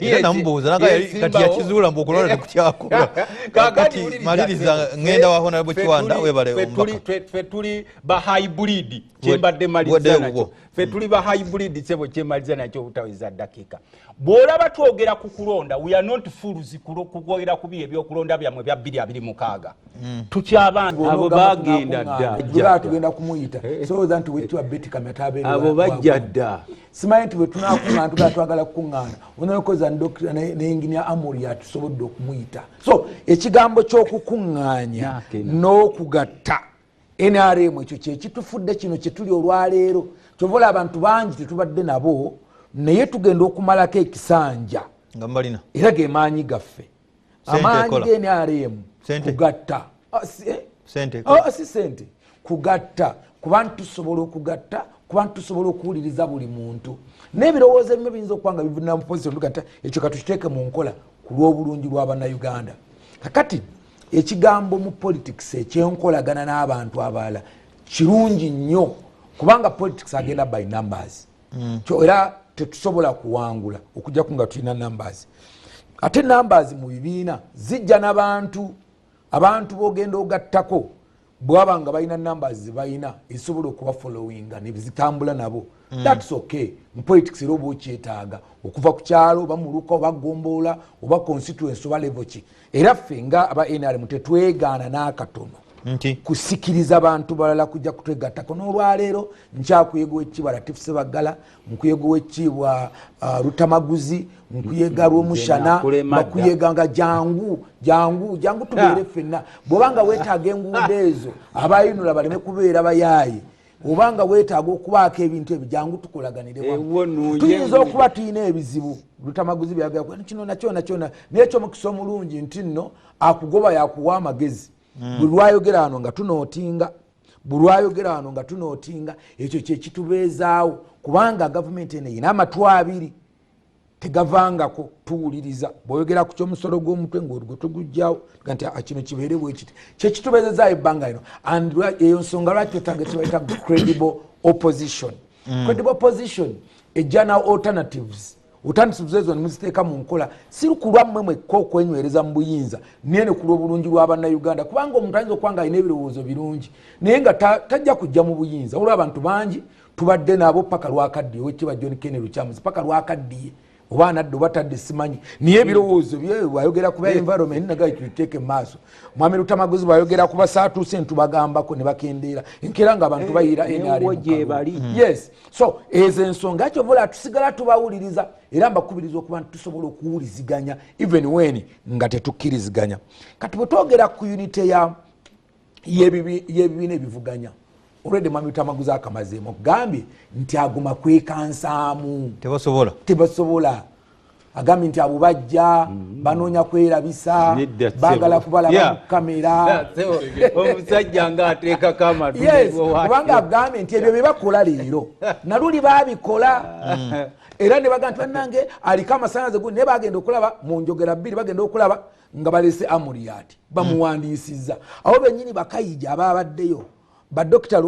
era namubuuza kati yakizuula mbu okulonda tekukyakola kati maliriza ngenda wa Honorable Kiwanda webale omubaka ffe tuli ba hybrid kyembadde maliriza nakyo ffe tuli ba hybrid kyebo kyemaliza nakyo obutaweza dakiika bw'olaba twogera ku kulonda we are not fools kugwogera ku biri ebyokulonda byammwe bya 2026 tukyabantu abo bagenda dda tugenda kumuyita so that we to a bit kamatabe abo bajja dda simanyi nti bwe tunakuŋŋaana twagala kukuŋŋaana onakoza ndokita n'enginia Amuri atusobodde okumuyita so ekigambo ky'okukuŋŋaanya n'okugatta NRM ekyo kyekitufudde kino kyetuli olwaleero kyovola abantu bangi tetubadde nabo naye tugenda okumalako ekisanja nga mbalina era ge maanyi gaffe amaanyi ge NRM kugatta si sente kugatta kubantu tusobola okugatta kubantu tusobola okuwuliriza buli muntu n'ebirowoozo ebimu biyinza okuba nga bivudde mu position tugatta ekyo katukiteeke mu nkola ku lw'obulungi lw'abannayuganda kakati ekigambo mu politics ekyenkolagana n'abantu abalala kirungi nnyo kubanga politics agenda by numbers era tetusobola kuwangula okujjaku nga tulina numbers ate numbers mu bibiina zijja n'abantu abantu b'ogenda ogattako bwaba nga balina numbers zebalina esobola okuba followinga nezitambula nabo that's okay mu politics era oba okyetaaga okuva ku kyalo oba muluka oba gomboola oba constituency oba level ki era ffe nga aba NRM tetwegaana n'akatono kusikiriza abantu balala kujja kutwegattako n'olwaleero nkyakuyega owekitiibwa Latif Ssebaggala nkuyega owekitiibwa Luttamaguzi nkuyega Lwomushana bakuyega nga jangu tubeere ffenna bw'obanga weetaaga enguudo ezo abayinula baleme kubeera bayaaye obanga weetaaga okubaako ebintu ebyo jangu tukolaganire wamu tuyinza okuba tulina ebizibu Luttamaguzi byagala kino nakyona n'ekyo mukisa omulungi nti nno akugoba yakuwa amagezi buli lwayogera wano nga tunootinga ekyo kyekitubeezaawo kubanga gavumenti eno erina amatwi abiri tegavangako tuwuliriza bw'oyogera ku ky'omusolo gw'omutwe ng'olwo tugujjawo nti kino kibeere bwe kiti kyekitubeezezaawo ebbanga lino and eyo nsonga lwaki twetaaga credible opposition credible opposition ejja na alternatives utandisuzezo nimuziteeka mu nkola sirukulwa mmwe okwenywereza mu buyinza naye ne kulwa obulungi lw'abannayuganda kubanga omuntu ayinza okwanga alina ebirowoozo birungi naye nga tajja kujja mu buyinza olwo abantu bangi tubadde nabo paka lwakaddiye owekitiibwa John Kennedy Lukyamuzi paka lwakaddiye oba anadde obatadde simanyi niye ebirowoozo bye bwayogera ku environment nagaye tubiteeke mu maaso mwami Luttamaguzi bwayogera ku basaatuuse ntubagambako ne bakendeera enkeera nga abantu bayiira yes so ezo ensonga ekyo vola tusigala tubawuliriza era mbakubiriza okuba tusobola okuwuliziganya even when nga tetukkiriziganya kati bwe twogera ku unity y'ebibiina ebivuganya already mwami Luttamaguzi akamazeemu gambye nti aguma kwekansaamu tebasobola agambye nti abo bajja banoonya kwerabisa baagala kubalaba mu kamera omusajja ng'ateeka kamera kubanga agambye nti ebyo bye bakola leero naluli baabikola era ne bagamba nti bannange aliko amasanalaze gundi naye bagenda okulaba mu njogera bbiri bagenda okulaba nga balese amuriyaati bamuwandiisizza awo bennyini bakayija abaabaddeyo badokita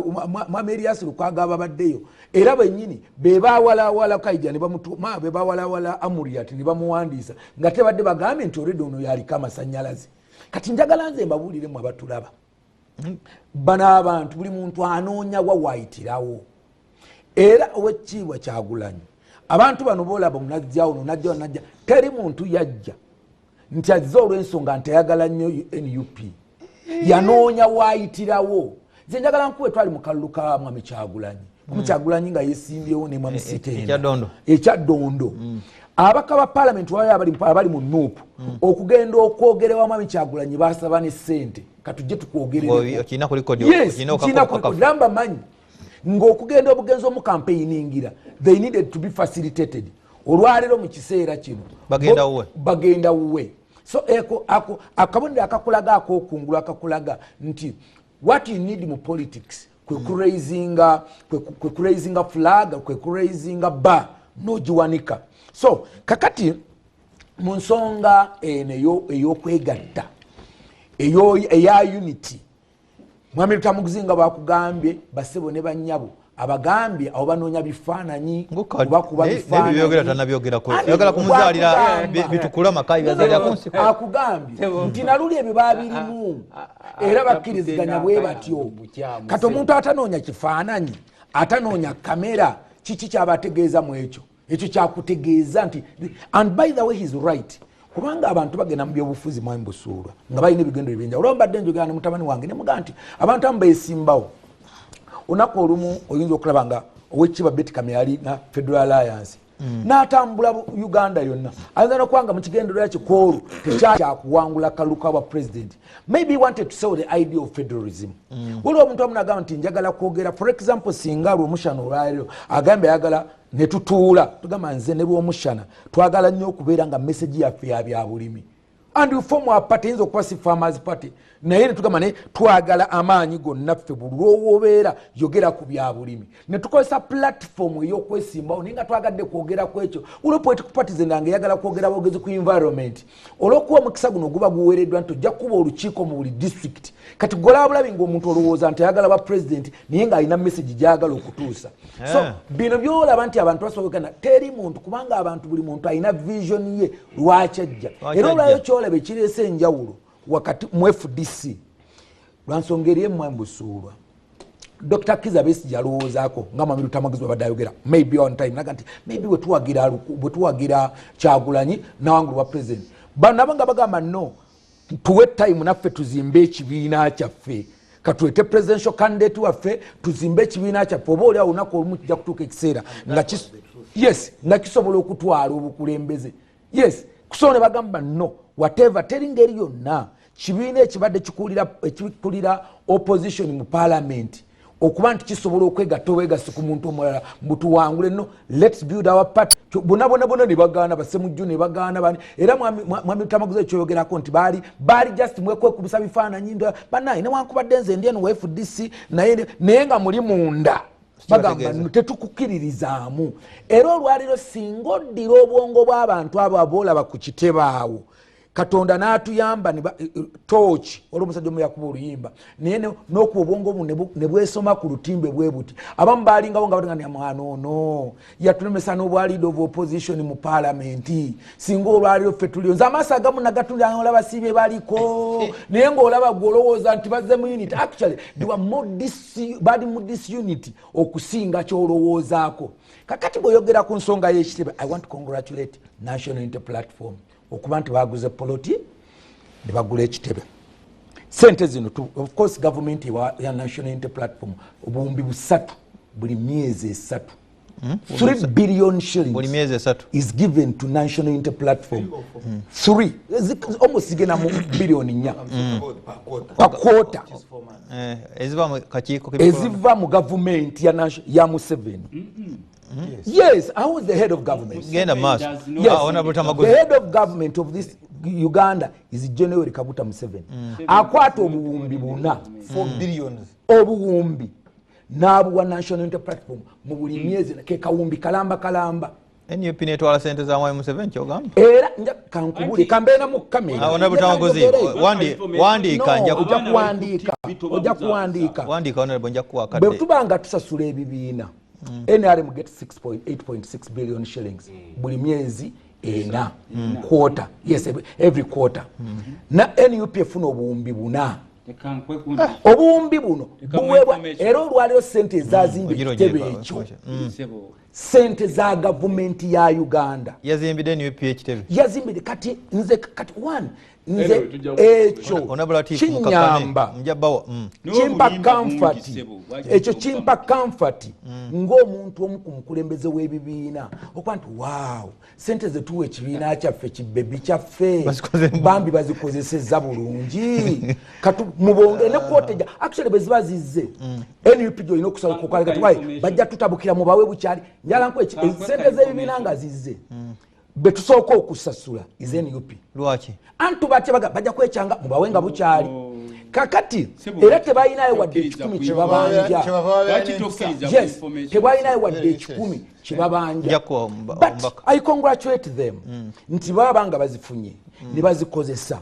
mwami Elias Lukwago ababaddeyo era bennyini bebawalawala kayija ne bamutuma bebawalawala amuriyaati ne bamuwandiisa nga tebadde bagambye nti olwedde ono yaliko amasannyalaze kati njagala nze mbabuliremu abatulaba bano abantu buli muntu anoonya wawaayitirawo era owekitiibwa Kyagulanyi abantu bano boolaba munajjawo nonajjawo najja teri muntu yajja nti azze olw'ensonga nti ayagala nnyo NUP yanoonya waayitirawo nze njagala nkuwe twali mu kalulu ka mwami Kyagulanyi nga yeesimbyewo ne mwami Sitenda ekyaddondo abaka ba paalamenti wayo abali mu nuupu okugenda okwogerewa mwami Kyagulanyi basaba ne ssente katujje tukwogereramba manyi ng'okugenda obugenzi omu campaigningira they needed to be facilitated olwaleero mu kiseera kino bagenda wuwe so akabonero akakulaga ak'okungulu akakulaga nti what you need mu politics kwe kuraisinga flag kwe kuraisinga bar nogiwanika so kakati mu nsonga ey'okwegatta eya unity mwami Luttamaguzi nga bakugambye basebo ne bannyabo abagambye abo banoonya bifaananyi bakuba akugambye nti naluli ebyo babirimu era bakkiriziganya bwe batyo kati omuntu atanoonya kifaananyi atanoonya kamera kiki kyabategeeza mu ekyo kyakutegeeza nti and by the way he's right kubanga abantu bagenda mu byobufuzi mwami Busuulwa nga balina ebigendo ebinja olwo mbadde njogera ne mutabani wange ne mugaa nti abantu amu beesimbawo olunaku olumu oyinza okulaba nga owekitiibwa Betty Kamya yali na Federal Alliance n'atambula Uganda yonna ayinza n'okubanga mu kigendererwa kikolu tekyakyakuwangula kalulu ka bwa president maybe he wanted to sell the idea of federalism waliwo omuntu amu n'agamba nti njagala kwogera for example singa lw'omushana olwaliro agambye ayagala ne tutuula tugamba nze ne lw'omushana twagala nnyo okubeera nga message yaffe ya bya bulimi and we form our party inzo kuba si farmers party naye ne tugamba ne twagala amaanyi gonna ffe buli lw'owobeera yogera ku bya bulimi ne tukozesa platform ey'okwesimbawo naye nga twagadde kwogera ku ekyo olwo political parties endanga eyagala kwogera bwogezi ku environment olw'okuba omukisa guno guba guweereddwa nti ojja kuba olukiiko mu buli district kati gola bulabi ng'omuntu olowooza nti ayagala ba president naye ng'alina message gy'ayagala okutuusa so bino byolaba nti abantu basobokana teri muntu kubanga abantu buli muntu alina vision ye lwaki ajja era olwayo kyolaba ekireese enjawulo wakati mu FDC lwansonga eri mwami Busuulwa Dr. Kizza Besigye alowoozaako nga mwami Luttamaguzi babadde ayogera maybe on time naga nti maybe bwe tuwagira Kyagulanyi nawangulu wa president bano nabo nga bagamba no tuwe time naffe tuzimbe ekibiina kyaffe katulete presidential candidate waffe tuzimbe ekibiina kyaffe oba oliawo olunaku olumu kijja kutuuka ekiseera nga kisobola okutwala obukulembeze kusobola ne bagamba no whatever teri ngeri yonna kibiina ekibadde kikulira opposition mu parliament okuba nti kisobola okwegatta obwegasi ku muntu omulala mbutuwangule no let's build our party bona ne bagaana basemujju ne bagaana bani era mwami Luttamaguzi ekyoyogerako nti baali just mwekwekubisa bifaananyi banaye newankubadde nze ndi eno wa FDC naye nga muli munda bagamba tetukukkiririzaamu era olwaliro singa oddira obwongo bw'abantu abo aboolaba ku kitebe awo Katonda n'atuyamba torch olw'omusajja omu yakuba oluyimba naye n'okuba obwongo bu ne bwesoma ku lutimbe bwe buti abamu baalingawo nga batanga mwana ono yatulemesa n'obwa leader of opposition mu parliament singa olwaliro ffe tulio nze amaaso agamu nagatulira olaba siibye baliko naye ng'olaba gwe olowooza nti bazze mu unity actually they were bali mu disunity okusinga ky'olowoozaako kakati bw'oyogera ku nsonga y'ekitebe I want to congratulate National Unity Platform okuba nti baguze poloti ne bagula ekitebe sente zino of course government ya National Unity Platform obuwumbi 3 buli myezi 3 3 billion shillings buli myezi 3 is given to National Unity Platform 3 almost igena mu billion 4 per quarter eziva mu government ya Museveni. Yes, I was the head of government. Yes, the head of government of this Uganda is General Kaguta Museveni. Akwata obuwumbi buna 4 billions obuwumbi n'abuwa National Unity Platform mu buli myezi ke kawumbi kalamba NUP netwala sente za mwayi Museveni kyogamba era kankubuli kambeera mu kamera awona Luttamaguzi wandiika nja kuwandiika ona bonja kuwa kadde bwe tubanga tusasula ebibiina NRM get 8.6 billion shillings buli myezi ena quarter, yes, every quarter. Na NUP efuna obuwumbi buna obuwumbi buno buweebwa era olwaliwo sente ezazimba ekitebe ekyo sente za gavumenti ya Uganda yazimbide NUP ekitebe yazimbide kati nze kati one nze ekyo kinyamba kimpa comfort ekyo kimpa comfort ng'omuntu omu ku mukulembeze w'ebibiina okuba nti wow sente zetuwa ekibiina kyaffe kibebi kyaffe bambi bazikozesezza bulungi kati mubonge ne kwoteja actually bwe ziba zizze NUP gyolina okusaba okukwala kati wayi bajja tutabukira mu bawe bukyali njala nko sente z'ebibiina nga zizze betusooka okusasula is NUP lwaki antu batye bajja kwekyanga mu bawe nga bukyali kakati era tebalinayo wadde 10 kyebabanja yes tebalinayo wadde 10 kyebabanja but I congratulate them nti baba nga bazifunye ne bazikozesa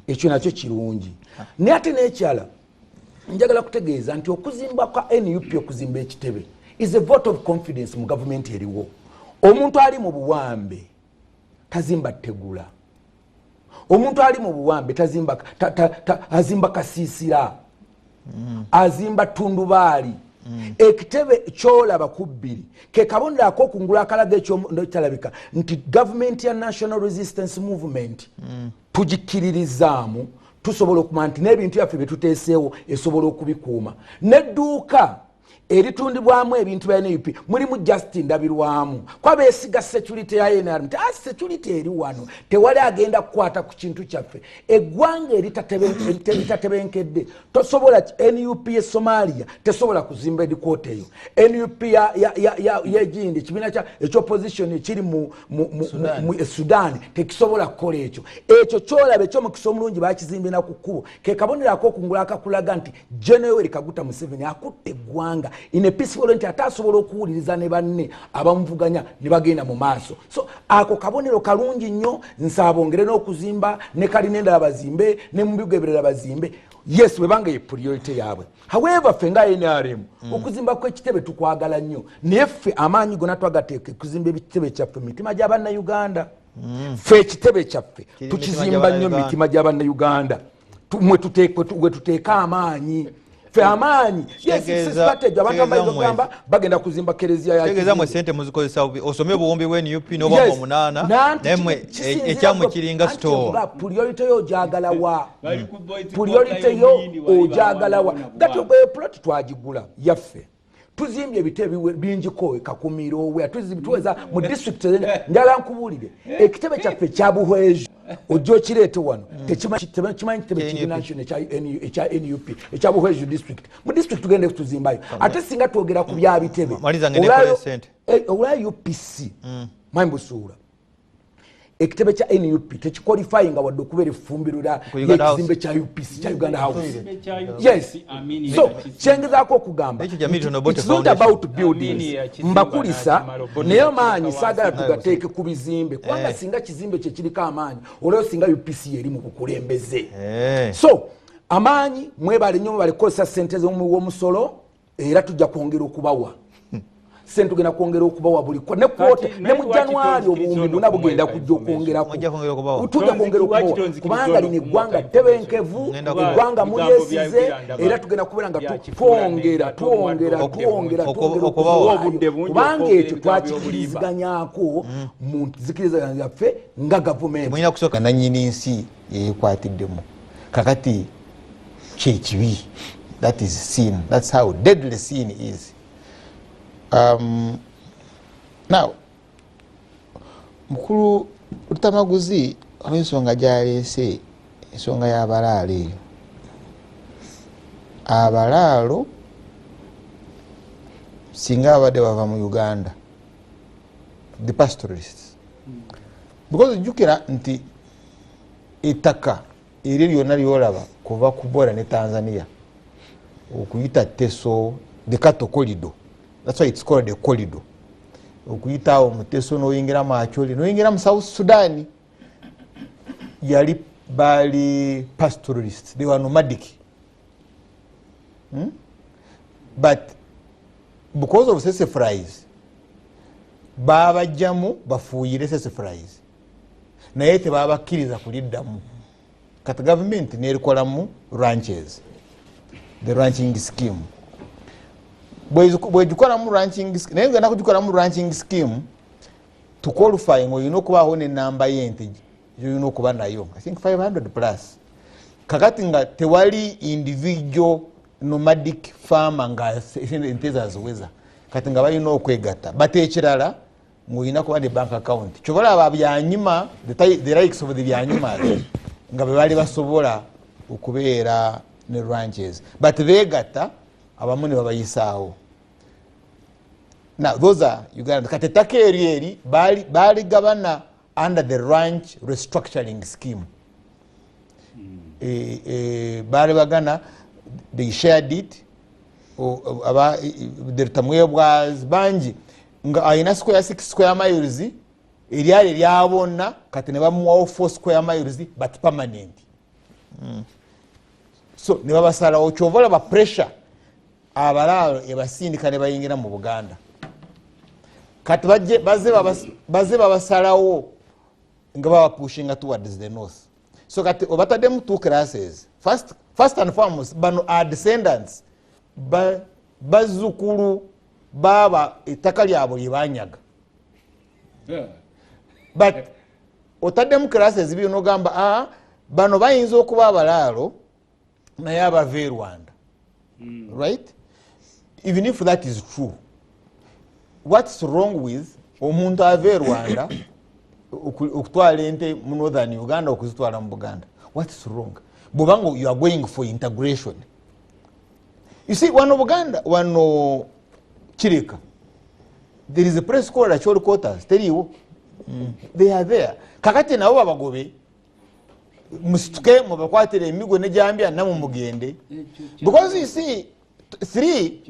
ekyo nakyo kirungi naye ate n'ekyala njagala kutegeeza nti okuzimba kwa NUP okuzimba ekitebe is a vote of confidence mu government eriwo omuntu ali mu buwambe tazimba tegula omuntu ali mu buwambe tazimba azimba kasiisira azimba tundubaali ekitebe kyolaba ku bbiri ke kabonera ako kungula akalaga ekyo ndokirabika nti government ya National Resistance Movement tugikiririzaamu tusobola okumanya nti n'ebintu byaffe bye tuteeseewo esobola okubikuuma n'edduuka eritundibwamu ebintu bya NUP mulimu Justin Ndabirwamu kwa beesiga security ya NRM security eri wano tewali agenda kukwata ku kintu kyaffe eggwanga eritatebenkedde tosobola NUP ya Somalia tesobola kuzimba edikoota eyo NUP yegindi ekibiina ekyopposition ekiri mu Sudan tekisobola kukola ekyo kyolaba ekyomukisa omulungi bakizimbira ku kkubo ke kabonerako okungula akakulaga nti General Kaguta Museveni akutte eggwanga in a peaceful way atasobola okuwuliriza ne banne abamuvuganya ne bagenda mu maaso so ako kabonero kalungi nnyo nsabongere n'okuzimba ne kalinenda abazimbe ne mubigeberera abazimbe yes webanga ye priority yaabwe however fenga NRM okuzimba kw'ekitebe tukwagala nnyo neffe amaanyi gona twagateeke kuzimba ekitebe kyaffe mitima gy'abanna Uganda fe ekitebe kyaffe tukizimba nnyo mitima gy'abanna Uganda mwe tuteeka amaanyi Amaanyi yes strategy abantu bayogamba bagenda kuzimba kerezia ya tegeza mwe sente muzikozesa osome buwombi bwe NUP n'obwa mu 8 nemwe ekyamwe kiringa store priority yo jagala wa priority yo ojagala wa gato bwe plot twagigula yaffe tuzimbye ebitebe bingi ko kakumiro we tuweza mu district njala nkubulire ekitebe kyaffe kyabuhwejo ojo kirete wano tekimanyi kitebe kinational ekya NUP ekyabuhwejo district mu district tugende kutuzimbayo ate singa twogera ku bya bitebe maliza ngene ko sente olwa UPC mambusuula ekitebe kya NUP tekiqualifying wadde okubeera effumbiro ly'ekizimbe kya UPC kya Uganda House. Yes, so kyengezaako okugamba it's not about buildings. Mbakulisa naye maanyi saagala tugateeke ku bizimbe kubanga singa kizimbe kye kiriko amaanyi olwo singa UPC eri mu bukulembeze. So amaanyi mwebale nnyo balekozesa ssente z'omusolo era tujja kwongera okubawa sente tugenda kwongera okubawa buli ne kwota ne mu January obuwumbi buna bugenda kujja okwongerako tujja kwongera okubawa kubanga lino eggwanga ttebenkevu eggwanga mulyesize era tugenda kubeera nga twongera kubanga ekyo twakikiriziganyako mu nzikiriza yaffe nga gavumenti nanyini nsi yeekwatiddemu kakati kyekibi. That is sin. That's how deadly sin is. Now, mukulu Luttamaguzi ensonga gyaleese ensonga y'abalaalo eyo. Abalaalo singa abadde bava mu Uganda, the pastoralists, because jjukira nti ettaka eryo lyonna lyolaba kuva ku Bora ne Tanzania okuyita Teso, the Cattle Corridor. That's why it's called a corridor. Okuyita mu Teso n'oyingira mu Acholi n'oyingira mu South Sudan yali bali pastoralists. They were nomadic. But because of sassafras babajjamu bafuuyire sassafras naye tebabakkiriza kuliddamu. Kati government n'erikolamu ranches, the ranching scheme. Bwegikolamu ranching scheme naye ngenda kugikolamu ranching scheme to qualify ng'olina okubaawo n'ennamba y'ente gy'olina okuba nayo, I think 500 plus. Kakati nga tewali individual nomadic farmer nga ente zaziweza, kati nga balina okwegatta. But ekirala ng'olina kuba ne bank account. Kyobola aba byanyuma, the likes of the byanyuma nga bwe bali basobola okubeera ne ranches, but beegatta abamu ne babayisaawo. Now those are Uganda. Kati ettaka eri baali gabana under the ranch restructuring scheme. Baali bagana, they shared it, the Rutamwebwas bangi nga ayina square 6 square miles eryali lyabona kati ne bamuwawo 4 square miles but permanent. So ne babasalawo kyovola ba pressure abalaalo ebasindika ne bayingira mu Buganda. Kati baze babasalawo nga baba pushinga towards the north. So kati obataddemu two classes. First and foremost, bano are descendants bazzukulu baba ettaka lyabwe lye banyaga. But otaddemu classes byo n'ogamba bano bayinza okuba abalaalo naye abava e Rwanda. Right? Even if that is true, what's wrong with omuntu ava e Rwanda okutwala ente mu northern Uganda okuzitwala mu Buganda? What's wrong? Bobanga you are going for integration. You see, wano Buganda, wano Kireka, there is a place called Acholi quarters. Tell you, they are there. Kakati na oba bagobe musituke mubakwatire emigo ne jambya namu mugende. Because you see, three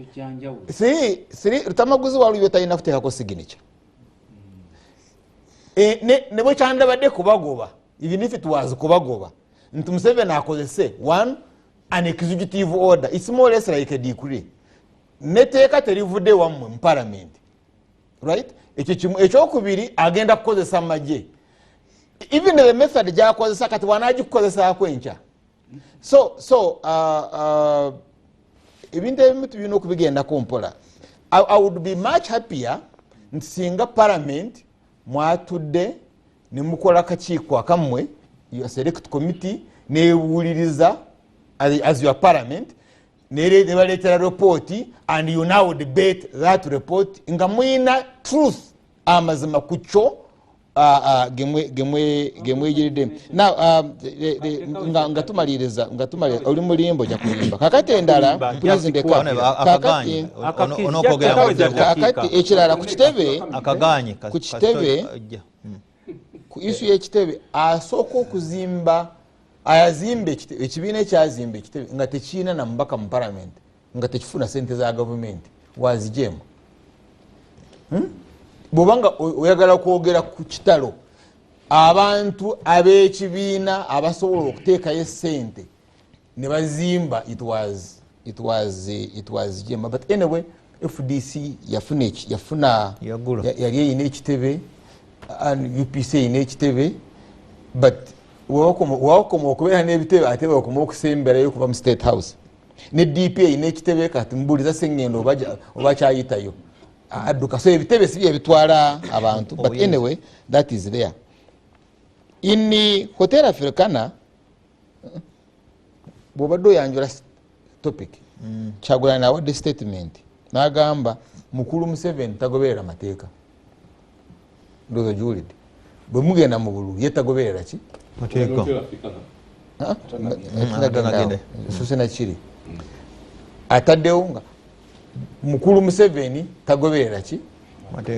Luttamaguzi walu yotalina kuteekako signature. Ne bwe kyandabadde kubagoba, even if it was kubagoba, nti Museveni akozese one, an executive order. It's more or less like a decree. Neteeka terivudde wammwe mu parliament. Right? Ekyokubiri agenda kukozesa amagye. Even the method gy'akozesa kati wanaagikukozesaako enkya. So ebintu ebimu tulina okubigendako mpola. I would be much happier nti singa parliament mwatudde ne mukola kakiiko akammwe, your select committee, neewuliriza as your parliament, ne baleetera report and you now debate that report nga mwina truth amazima ku kyo gemweyigiridde. Now nga tumaliriza oli mulimbo ja kuyimba kakati endala kakati ekirala ku kitebe ku issue y'ekitebe asooka okuzimba ayazimba ekibiina ekyazimba ekitebe nga tekiina na mubaka mu parliament nga tekifuna sente za gavumenti wazijemu bwobanga oyagala kwogera ku kitalo abantu ab'ekibiina abasobola okuteekayo sente ne bazimba it was jema. But anyway, FDC yafuna yali eyina ekitebe and UPC eyina ekitebe, but wakoma okubeera n'ebitebe ate wakoma okusemberayo kuva mu State House ne DP eyina ekitebe kati mbuuliza Sengendo oba kyayitayo adduka, so ebitebe si byebitwala abantu. But anyway, that is there. In the Hotel Africana bwobadde oyanjula topic Kyagulanyi awadde statement n'agamba mukulu Museveni tagoberera mateeka. Ndozo julide bwe mugenda mu bululu yetagoberera ki mateeka susena kiri ataddewo nga mukulu Museveni tagoberera ki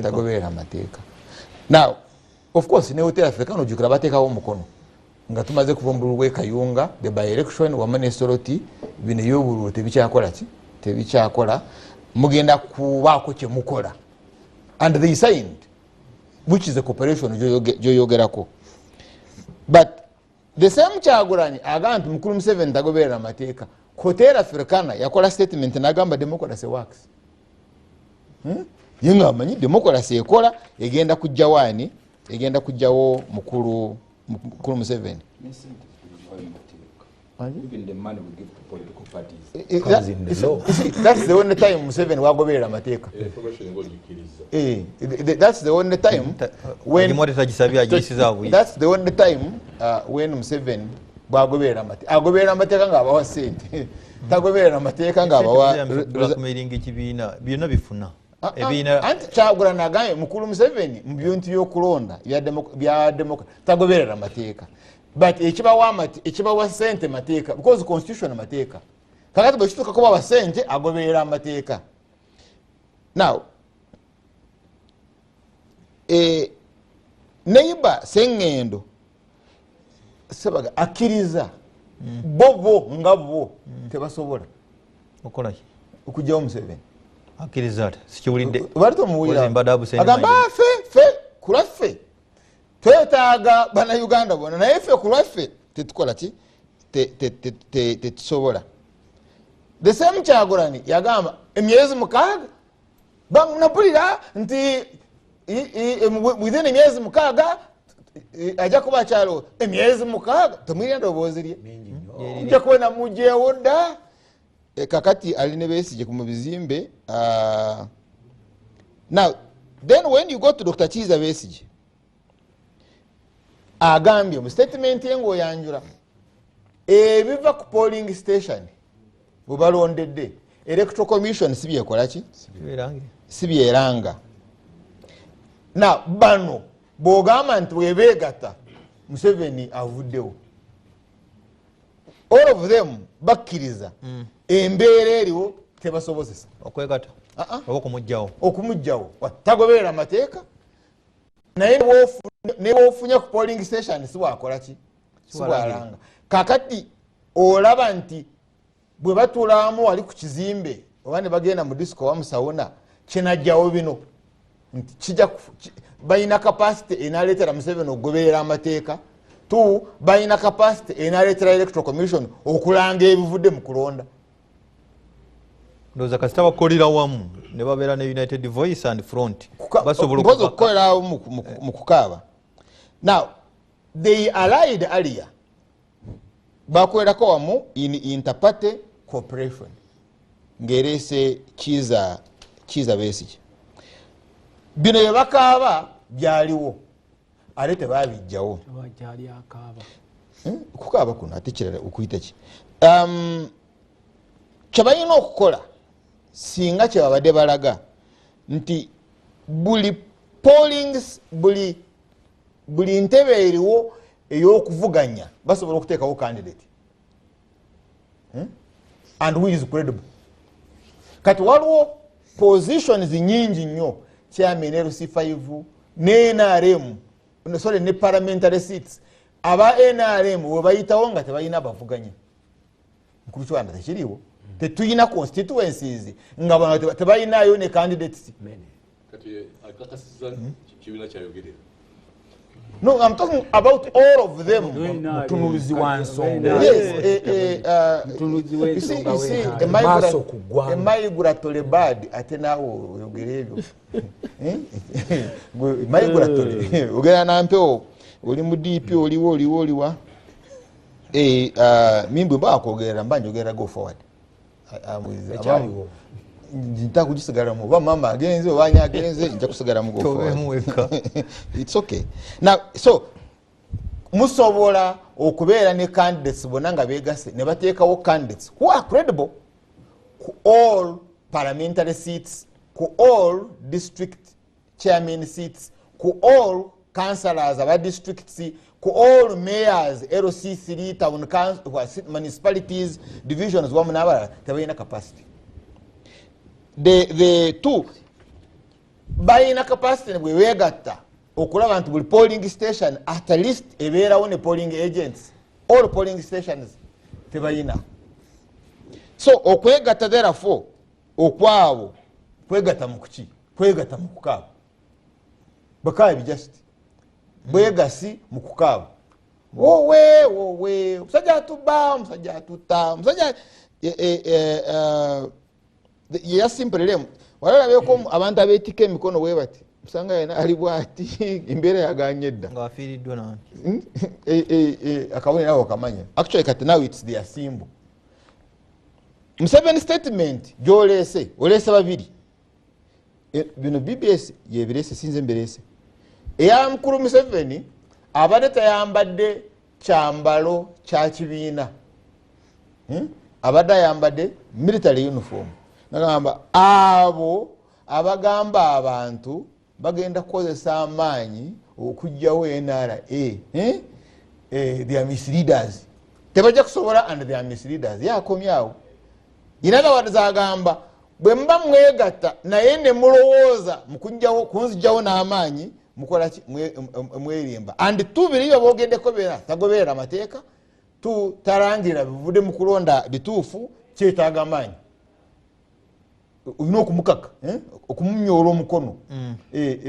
tagoberera mateeka. Now of course ne Hotel Africana ojukira bateekawo omukono nga tumaze kuva mu bululu Kayunga the by election wamane soroti bino y'obululu tebikyakola ki tebikyakola mugenda kubaako kye mukola and they signed, which is a cooperation gyoyogerako. But the same Kyagulanyi agamba nti mukulu Museveni tagoberera mateeka. Hotel Africana yakola statement n'agamba democracy works. Yenga amanyi democracy ekola egenda kujja wani egenda kujjawo mukulu Museveni. Even the money we give to political parties comes in the law. That's the only time Museveni wagoberera mateeka. That's the only time when that's the only time when Museveni wagoberera mateeka. Agoberera mateeka nga abawa sente. Tagoberera mateeka nga abawa blackmailing ekibiina byonna bifuna. Anti Kyagulanyi agambye mukulu Museveni mu bintu by'okulonda bya democracy tagoberera mateeka. But ekibawa sente mateeka because constitution mateeka. Kakati bwe kituuka kubawa sente agoberera mateeka. Now neighbor Sengendo Sebaga akkiriza bobo nga bo tebasobola okola ki okujjawo Museveni akkiriza ate sikiwulidde barito muwulira agamba fe kulaffe twetaaga bannayuganda bonna naye ffe kulaffe tetukola ki tetusobola. The same Kyagulanyi yagamba emyezi 6 bamnapulira nti within emyezi 6 ajja kuba kyalo emyezi 6 temwirya ndoboozi lye nja kubona mujjeewo dda. Kakati aline Besigye ku bizimbe. Now then when you go to Dr. Kiza Besigye agambye mu statement ye ng'oyanjula ebiva ku polling station bwe balondedde electoral commission si byekola ki si byeranga. Now bano bw'ogamba nti webeegatta Museveni avuddewo all of them bakkiriza embeera eriwo tebasobozesa okwegatta oba okumugjawo tagoberera mateeka. Naye nebwofunya ku polling station siwakola ki siwalanga. Kakati olaba nti bwe batulamu wali ku kizimbe oba ne bagenda mu disco wa Musawuna kinajjawo bino nti kijja bayina capacity enaleetera Museveni okugoberera amateeka tu bayina capacity enaleetera electoral commission okulanga ebivudde mu kulonda. Ndoza kasita bakolera wamu ne babeera ne United Voice and Front basobola okukolera mu kukaaba. Now they allied earlier bakolerako wamu in interparty cooperation ngerese Kiza Besigye. Bino bye bakaaba byaliwo ate tebabijjawo kukaaba kuno ate kirala okuyita ki kyebalina okukola singa kyebabadde balaga nti buli pollings buli ntebe eriwo ey'okuvuganya basobola okuteekawo candidate and who is credible. Kati waliwo positions nyingi nnyo chairman LC5 ne NRM sorry ne parliamentary seats aba NRM we bayitawo nga tebayina bavuganya nkubichwanda tekiriwo tetuyina constituencies nga bano tebayinayo ne candidates kati akakasiza kibiina kyayogere. No, I'm talking about all of them. Mutunuzi wansonga. Yes, you see, a migratory bird ate nawo oyogera ebyo. Migratory. Ogera nampewo oli mu DP oliwa. Mimbu bakwogera mbanjogera go forward. Ekyaliwo. Nta kujisigara mu ba mama agenze obanya agenze nja kusigara mu go forward. It's okay. Now so musobola okubeera ne candidates bonanga begase ne bateekawo candidates who are credible ku all parliamentary seats, ku all district chairman seats, ku all councillors aba districts, ku all mayors, LC3 town council municipalities divisions wamu n'abalala tebalina capacity. The two bayina capacity bwe wegatta okulaba nti buli polling station at least ebeerawo ne polling agents. All polling stations tebayina. So okwegatta therefore okwawo kwegatta mukuki kwegatta mukukaaba bakaabi just bwegasi mukukaaba wowe musajja atuba musajja atuta musajja ya simple lem walabeko abantu abetika emikono we bati musanga yana ali bwati imbere yaganyedda nga afiriddwa nani akabone nawo kamanya actually kati now it's their symbol. Museveni statement jolese olese babiri bino BBS yebirese sinze mberese eya mukuru Museveni abadde tayambadde kyambalo kya kibiina abadde ayambadde military uniform. Nagamba abo abagamba abantu bagenda kukozesa amaanyi okujjawo NRA they are misleaders. Tebajja kusobola and they are misleaders. Yakomyawo inaga wadizagamba bwe mba mwegatta naye ne mulowooza mukujjawo kunzijjawo n'amaanyi mukola mwerimba and tubiriyo boogeddeko beera tagoberera amateeka tarangira bivudde mu kulonda bituufu kyetaaga amaanyi olina okumukaka okumumyola omukono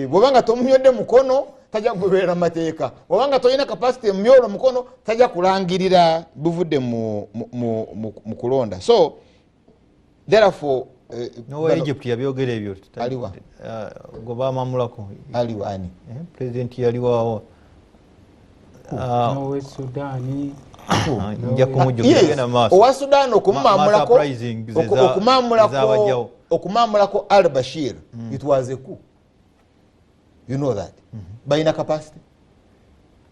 bwobanga tomunywedde mukono tajja kugoberera amateeka bwobanga tolina capacity mumyola omukono tajja kulangirira bivudde mu kulonda. So therefore no Egypt yabyogera ebyo aliwa goba mamulako aliwa ani president yaliwa no Sudan nja kumujjukira na maso owa Sudan okumamulako al-Bashir it was a coup, you know that bayina capacity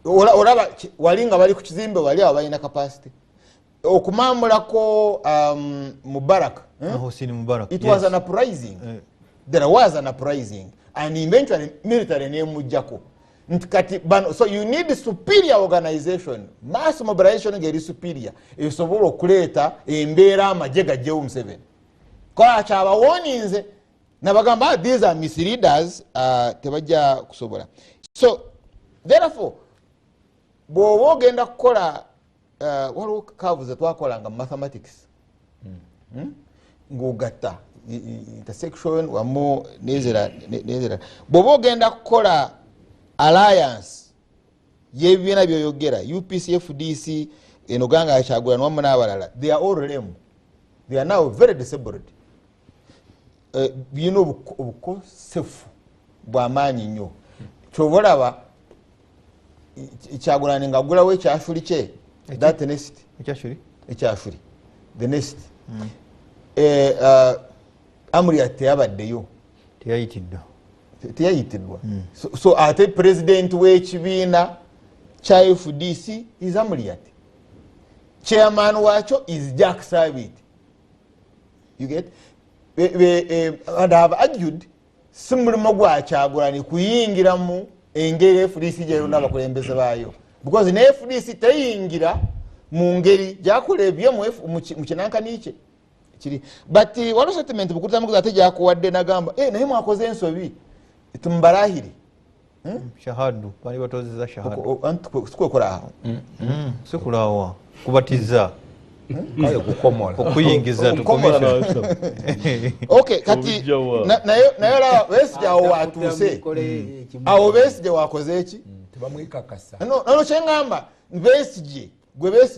olaba walinga bali ku kizimbe wali abayina capacity okumamulako Mubarak Hosni Mubarak it was an uprising there was an uprising and eventually military nemujjako ntikati so you need superior organization mass mobilization ngeri superior esobola okuleeta embeera amagye gajjewo Museveni kola kyabawoninze nabagamba these are misleaders tebajja kusobola. So therefore bw'oba ogenda kukola waliwo kavuze twakolanga mathematics ng'ogatta intersection wamu nezera bw'oba ogenda kukola alliance yebibiina byoyogera UPC FDC enoganga Kyagulanyi wamu n'abalala they are all lame, they are now very disabled. Birina obukosefu bw'amaanyi nnyo kyova olaba Kyagulanyi ng'agulawo ekyafuli kye that nest ekyafuli the nest Amuriat teyabaddeyo teyayitiddwa so ate president w'ekibiina kya FDC is Amuriat, chairman wakyo is Jack Sabit. You get and I have argued si mulimo gwa Kyagulanyi kuyingiramu engeri FDC gyerunda abakulembeze baayo because ne FDC teyingira mu ngeri gyakola ebyo mu kinankanyi kye kiri but waliwo settlement Bukuru Tamuguzi ate gyakuwadde nagamba naye mwakoze ensobi tumbalahiri shahadu bali batozeza shahadu sikwekola sikulawa kubatiza kale kukomola okuyingiza tukomera okay kati nayo la Besigye awo watuse awo Besigye wakoze eki tebamwikakasa no kyengamba Besigye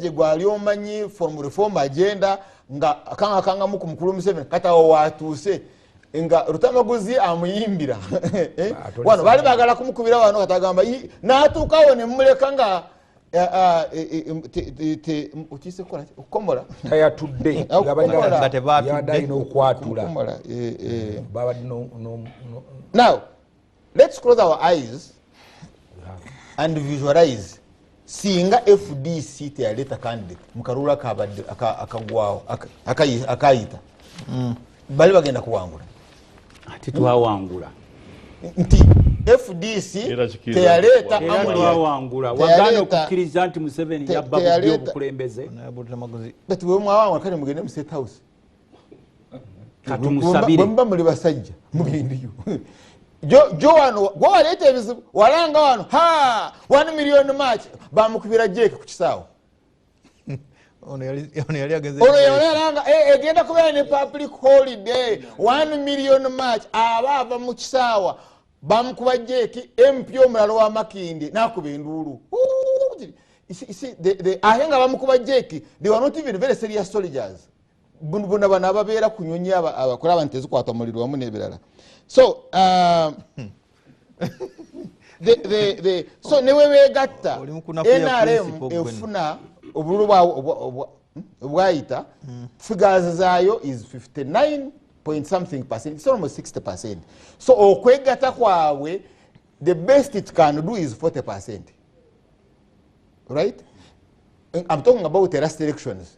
gwali omanyi from reform agenda nga kanga mu kumukulu Museveni kati awo watuse nga Luttamaguzi amuyimbira wano bali bagala kumukubira wano katagamba natuukawo ne mmuleka nga utise kola kukomola tayatudde yadalina okwatula now let's close our eyes and visualize singa FDC teyaleta candidate mukarula kabadde akagwawo akayita bali bagenda kuwangula ati twawangula nti FDC teyaleta amulwawangula wagana okukkiriza nti Museveni yabba budde obukulembeze bati we mwawangula kale mugende mu State House katumusabire bwe muli basajja mugendiyo jo wano gwe waleeta ebizibu walanga wano 1 million match bamukubira jeke ku kisaawo ono yali alanga egenda kubeera ne public holiday 1 million match aba mu kisaawa bamukuba jeki MP omulala wa Makindi nakuba enduulu ahenga bamukuba jeki they were not even very serious soldiers buna bana ababeera kunyonyi abakola abantu tezikwata omuliro wamu n'ebirala so so newe begatta NRM efuna obululu bwayita figures zaayo is 59 point something percent, it's almost 60%. So okwegata kwawe the best it can do is 40%, right? I'm talking about the last elections.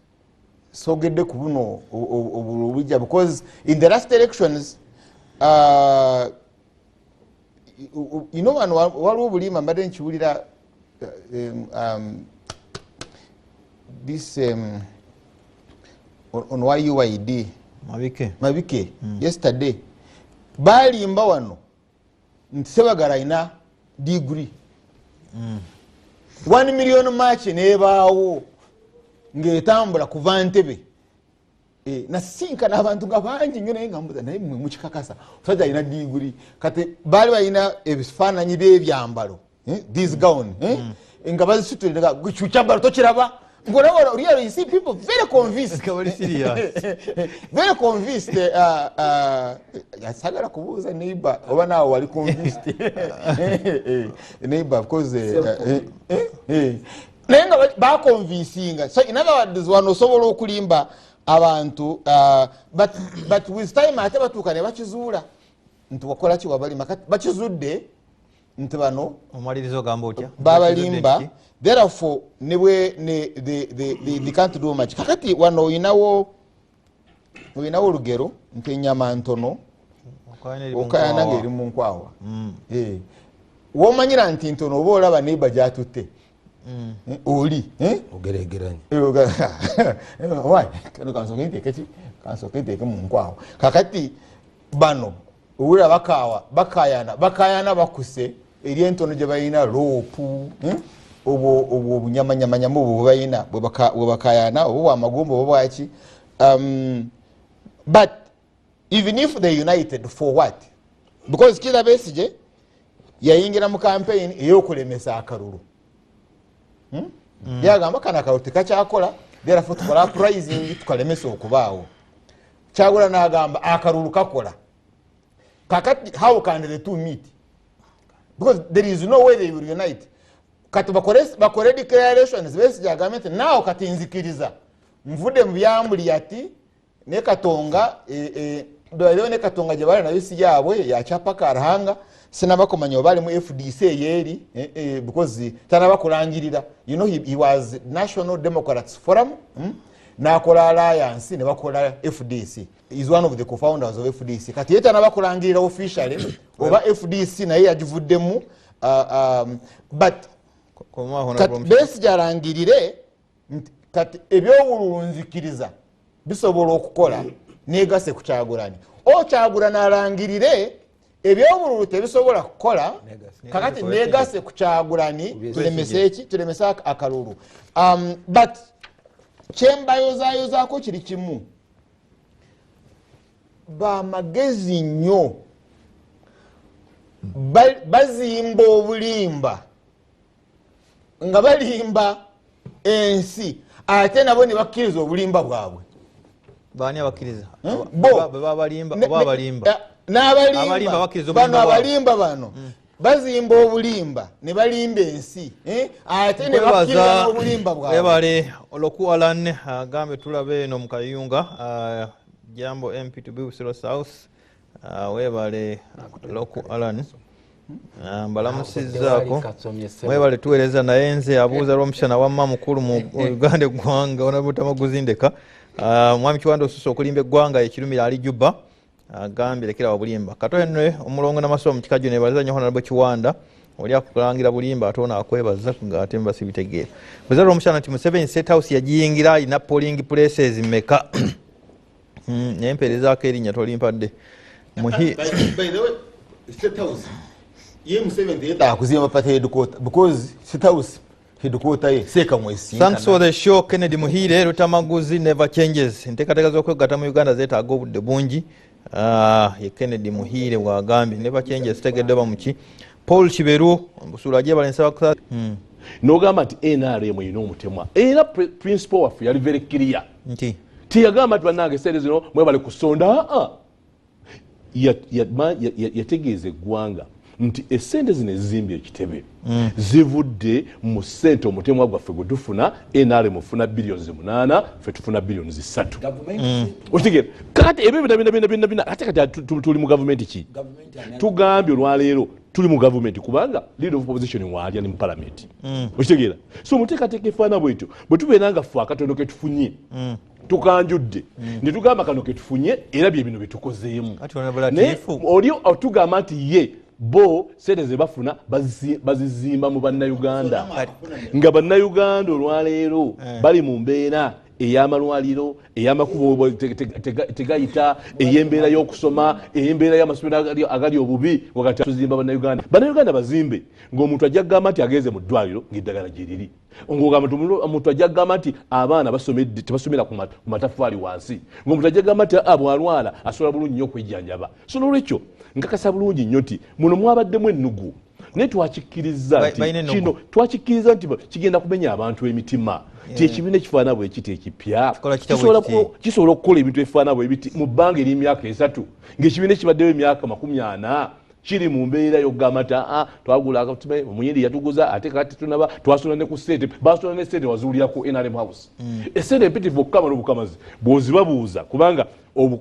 So get the kubuno obulubija because in the last elections you know waliwo bulima mbadde nkiwulira this on YUID Mabike yesterday balimba wano nti Sebagala ina degree 1 million match nebaawo ngetambula kuva Ntebe na sinka n'abantu nga bangi nnyo naye nga mbuza naye mwe mukikakasa omusajja alina degree kati baali balina ebifaananyi by'ebyambalo this gown nga bazisitulire nga kyukyambalo tokiraba really you see people very convinced very convinced yasagala kubuuza neighbor oba naawe wali convinced neighbor because naye nga baconvincinga so in other words wano osobola okulimba abantu but with time ate batuuka ne bakizuula nti wakola ki wabalima bakizudde nti bano omalirizo gamba otya babalimba therefore they can't do much kakati wano oyinawo olugero nti ennyama ntono okayana ng'eri mu nkwawa womanyira nti ntono oba olaba neighbor gyatutte oli ogeregeranye kansoke nteeke mu nkwawa kakati bano owulira bakayana bakuse eri entono gye balina loopu obwo obunyamanyamanyama obwo bwebalina bwe bakayana oba bwamagumba oba bwaki but even if they united for what because Kizza Besigye yayingira mu campaign ey'okulemesa akalulu yagamba kana akalulu tekakyakola therefore tukola uprising tukalemesa okubaawo Kyagula n'agamba akalulu kakola kakati how can the two meet because there is no way they will unite kati bakore declarations Besigye agamba nti naawe kati nzikiriza nvudde mu byambuli ati ne Katonga ne Katonga gye bali nayo si yaabwe yakyapa karahanga sinabakomanya obali mu FDC yeeri because tanabakulangirira you know he was National Democrats Forum nakola alliance ne bakola FDC is one of the co-founders of FDC kati yeta nabakulangirira officially oba FDC naye yagivuddemu but Besigye alangirire kati ebyobulunzikiriza bisobola okukola negase ku Kyagulanyi Kyagulanyi alangirire ebyobululu tebisobola kukola kakati negase ku Kyagulanyi tulemese akalulu but kyembayozayozaako kiri kimu bamagezi nnyo bazimba obulimba nga balimba ensi ate nabo ne bakkiriza obulimba bwabwe baani abakkiriza abalimba bano bazimba obulimba ne balimba ensi ate ne bakkiriza n'obulimba bwabwe webale oloku Alan agambe tulabe eno mu Kayunga jambo MP2B Busiro South webale oloku Alan mbalamusizzaako mwebale tuweereza naye nze abuuza lw'omushana wamma mukulu mu Uganda eggwanga ona Luttamaguzi ndeka mwami Kiwanda osusa okulimba eggwanga ekirumira ali Juba agambye lekera wabulimba katono omulongo n'amasomo mu kikajjo nebaza nnyo Honorable Kiwanda oli akulangira bulimba atona akwebaza ng'ate mbasibitegeera bweza lw'omushana nti Museveni State House yagiyingira alina polling places mmeka nempeerezaako erinnya tolimpadde ye Museveni akuzimba pata headquarter because State House headquarter ye Sekamwesi. Thanks for the show Kennedy Muhire. Luttamaguzi never changes. Enteekateeka z'okwegatta mu Uganda zeetaaga obudde bungi. Ye Kennedy Muhire bw'agambye never changes zitegedde bamuki. Paul Kiberu Busula gyebala ensaba kusa n'ogamba nti NRM erina omutemwa era principal waffe yali very clear nti tiyagamba nti bannange eseere zino mwebale kusonda yategeeza eggwanga nti essente zino ezizimbye ekitebe zivudde mu ssente omutemwa gwaffe gwe tufuna NRM ofuna billions 8 ffe tufuna billions 3 okitegeera kakati ebyo bina ate kati tuli mu gavumenti ki tugambye olwaleero tuli mu gavumenti kubanga leader of opposition waalya ni mu parliament okitegeera so muteekateeka efaana bwetyo bwe tubeera nga ffe akatono ke tufunye tukanjudde ne tugamba kano ke tufunye era bye bino bye tukozeemu oli otugamba nti ye bo sente ze bafuna bazizimba mu bannayuganda nga bannayuganda olwaleero bali mu mbeera ey'amalwaliro ey'amakubo tegayita ey'embeera y'okusoma ey'embeera y'amasomero agali obubi wakati tuzimba bannayuganda bazimbe ng'omuntu ajja kugamba nti agenze mu ddwaliro ng'eddagala gye liri ng'omuntu ajja kugamba nti abaana tebasomera ku matafaali wansi ng'omuntu ajja kugamba nti bw'alwala asobola bulungi nnyo okwejjanjaba so n'olwekyo nkakasa bulungi nnyo nti muno mwabaddemu ennugu naye twakikkiriza nti kigenda kumenya abantu emitima ti ekibiina ekifaana bwe kiti ekipya kisobola okukola ebintu ebifaana bwe biti mu bbanga ery'emyaka 3 ng'ekibiina ekibaddewo emyaka 40 kiri mu mbeera y'okugamba nti twagula akatume omuyindi yatuguza ate kati tunaba twasula ne ku ssente basula ne ssente wazuulirako NRM House essente empitivu okukama n'obukamazi bw'ozibabuuza kubanga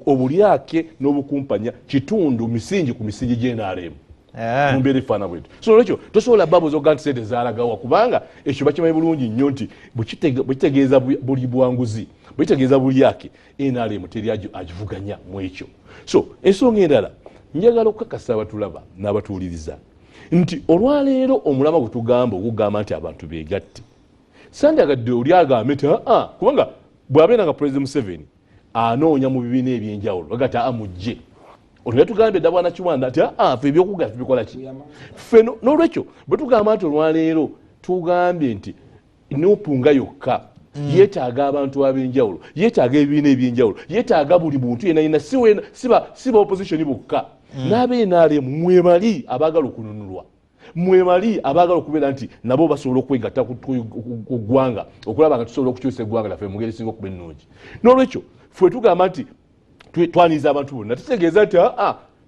obulyake n'obukumpanya kitundu misingi ku misingi gy'NRM mu mbeera efaana bwetu so olwekyo tosobola babuuza okuga nti ssente zaalagawa kubanga ekyo bakimanyi bulungi nnyo nti bwekitegeeza buli bwanguzi bwekitegeeza bulyake NRM teri agivuganya mu ekyo so ensonga endala njagala okukakasa abatulaba n'abatuwuliriza nti olwaleero omulama gwe tugamba okugamba nti abantu beegatte sandyagadde oli agambe nti kubanga bw'abeera nga President Museveni anoonya mu bibiina ebyenjawulo agati mujje olwo yatugambye dda bwana Kiwanda nti ffe ebyokugaa tubikola ki ffe n'olwekyo bwe tugamba nti olwaleero tugambye nti n'opunga yokka yeetaaga abantu ab'enjawulo yeetaaga ebibiina ebyenjawulo yeetaaga buli muntu yenayina siba opposition bokka n'ab'NRM mwebali abaagala okununulwa mwebali abaagala okubeera nti nabo basobola okwegatta ku ggwanga okulaba nga tusobola okukyusa eggwanga lyaffe mu ngeri esinga okuba ennungi n'olwekyo ffe tugamba nti twaniza abantu bonna tutegeeza nti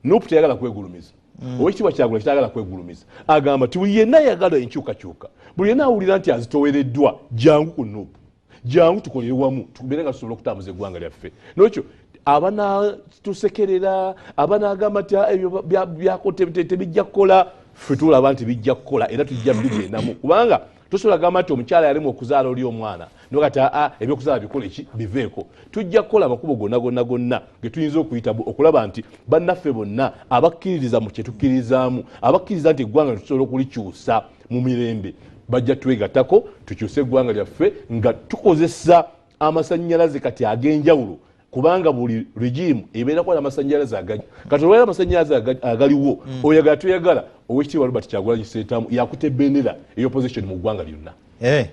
nopu teyagala kwegulumiza owekitiibwa Kyagulanyi kitayagala kwegulumiza agamba ti buli yenna yagala enkyukakyuka buli yenna awulira nti azitowereddwa jangu ku nopu jangu tukolere wamu tubeere nga tusobola okutambuza eggwanga lyaffe n'olwekyo abanatusekerera abanagamba nti ebyo byako tebijja kukola ffe tulaba nti bijja kukola era tujja bigendamu kubanga tosobola gamba nti omukyala yalimu okuzaala oli omwana nokati ebyokuzaala bikola eki biveeko tujja kukola amakubo gonna ge tuyinza okuyita okulaba nti bannaffe bonna abakkiririza mu kyetukkirizaamu abakkiriza nti eggwanga tusobola okulikyusa mu mirembe bajja twegattako tukyuse eggwanga lyaffe nga tukozesa amasannyalaze kati ag'enjawulo kubanga buli regime ebeera kwa amasanyalaze agajja kati olwera amasanyalaze agaliwo oyagala tuyagala owekitiibwa Robert Kyagulanyi Ssentamu yakute bendera ey'opposition mu ggwanga lyonna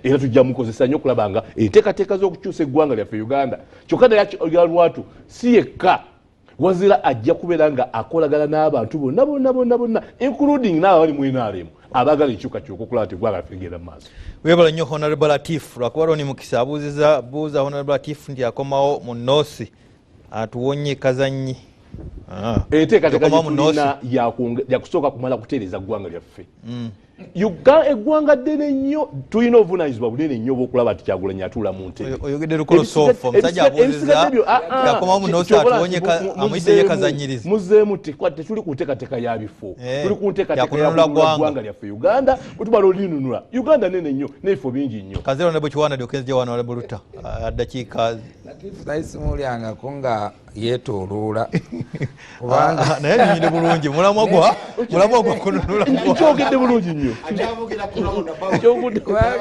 era tujja mukozesa nnyo okulaba nga enteekateeka z'okukyusa eggwanga lyaffe Uganda kyokka naye Lwatu si yekka wazira ajja kubeera nga akolagana n'abantu bonna including n'abo bali mu NRM abaagala enkyukakyuka okulaba nti eggwanga lyaffe ligenda mu maaso. Webala nnyo Honorable Latif lwakuba Roni Mukisa buuza Honorable Latif nti akomawo mu Noosi atuwonye kazannyi enteekateeka tulina yakusooka kumala kutereeza ggwanga lyaffe eggwanga ddene nnyo tulina obuvunaanyizibwa bunene nnyo obwokulaba nti Kyagulanyi atuula mu ntebe. Oyogedde Lukolo Soofo omusajja abuuziza yakomawo mu Noosi atuwonye amuyise kazannyirizi muzeemu tetuli ku nteekateeka ya bifo tuli ku nteekateeka ya ggwanga lyaffe Uganda bwetumala olinunula Uganda nene nnyo n'ebifo bingi nnyo. Kazero ne bwe kiwaana Diokenzi wano wala Buluta addakiika simulyangako nga yeetooloola naye ninyine bulungi mulamwa gwa kununula kyogedde bulungi nnyo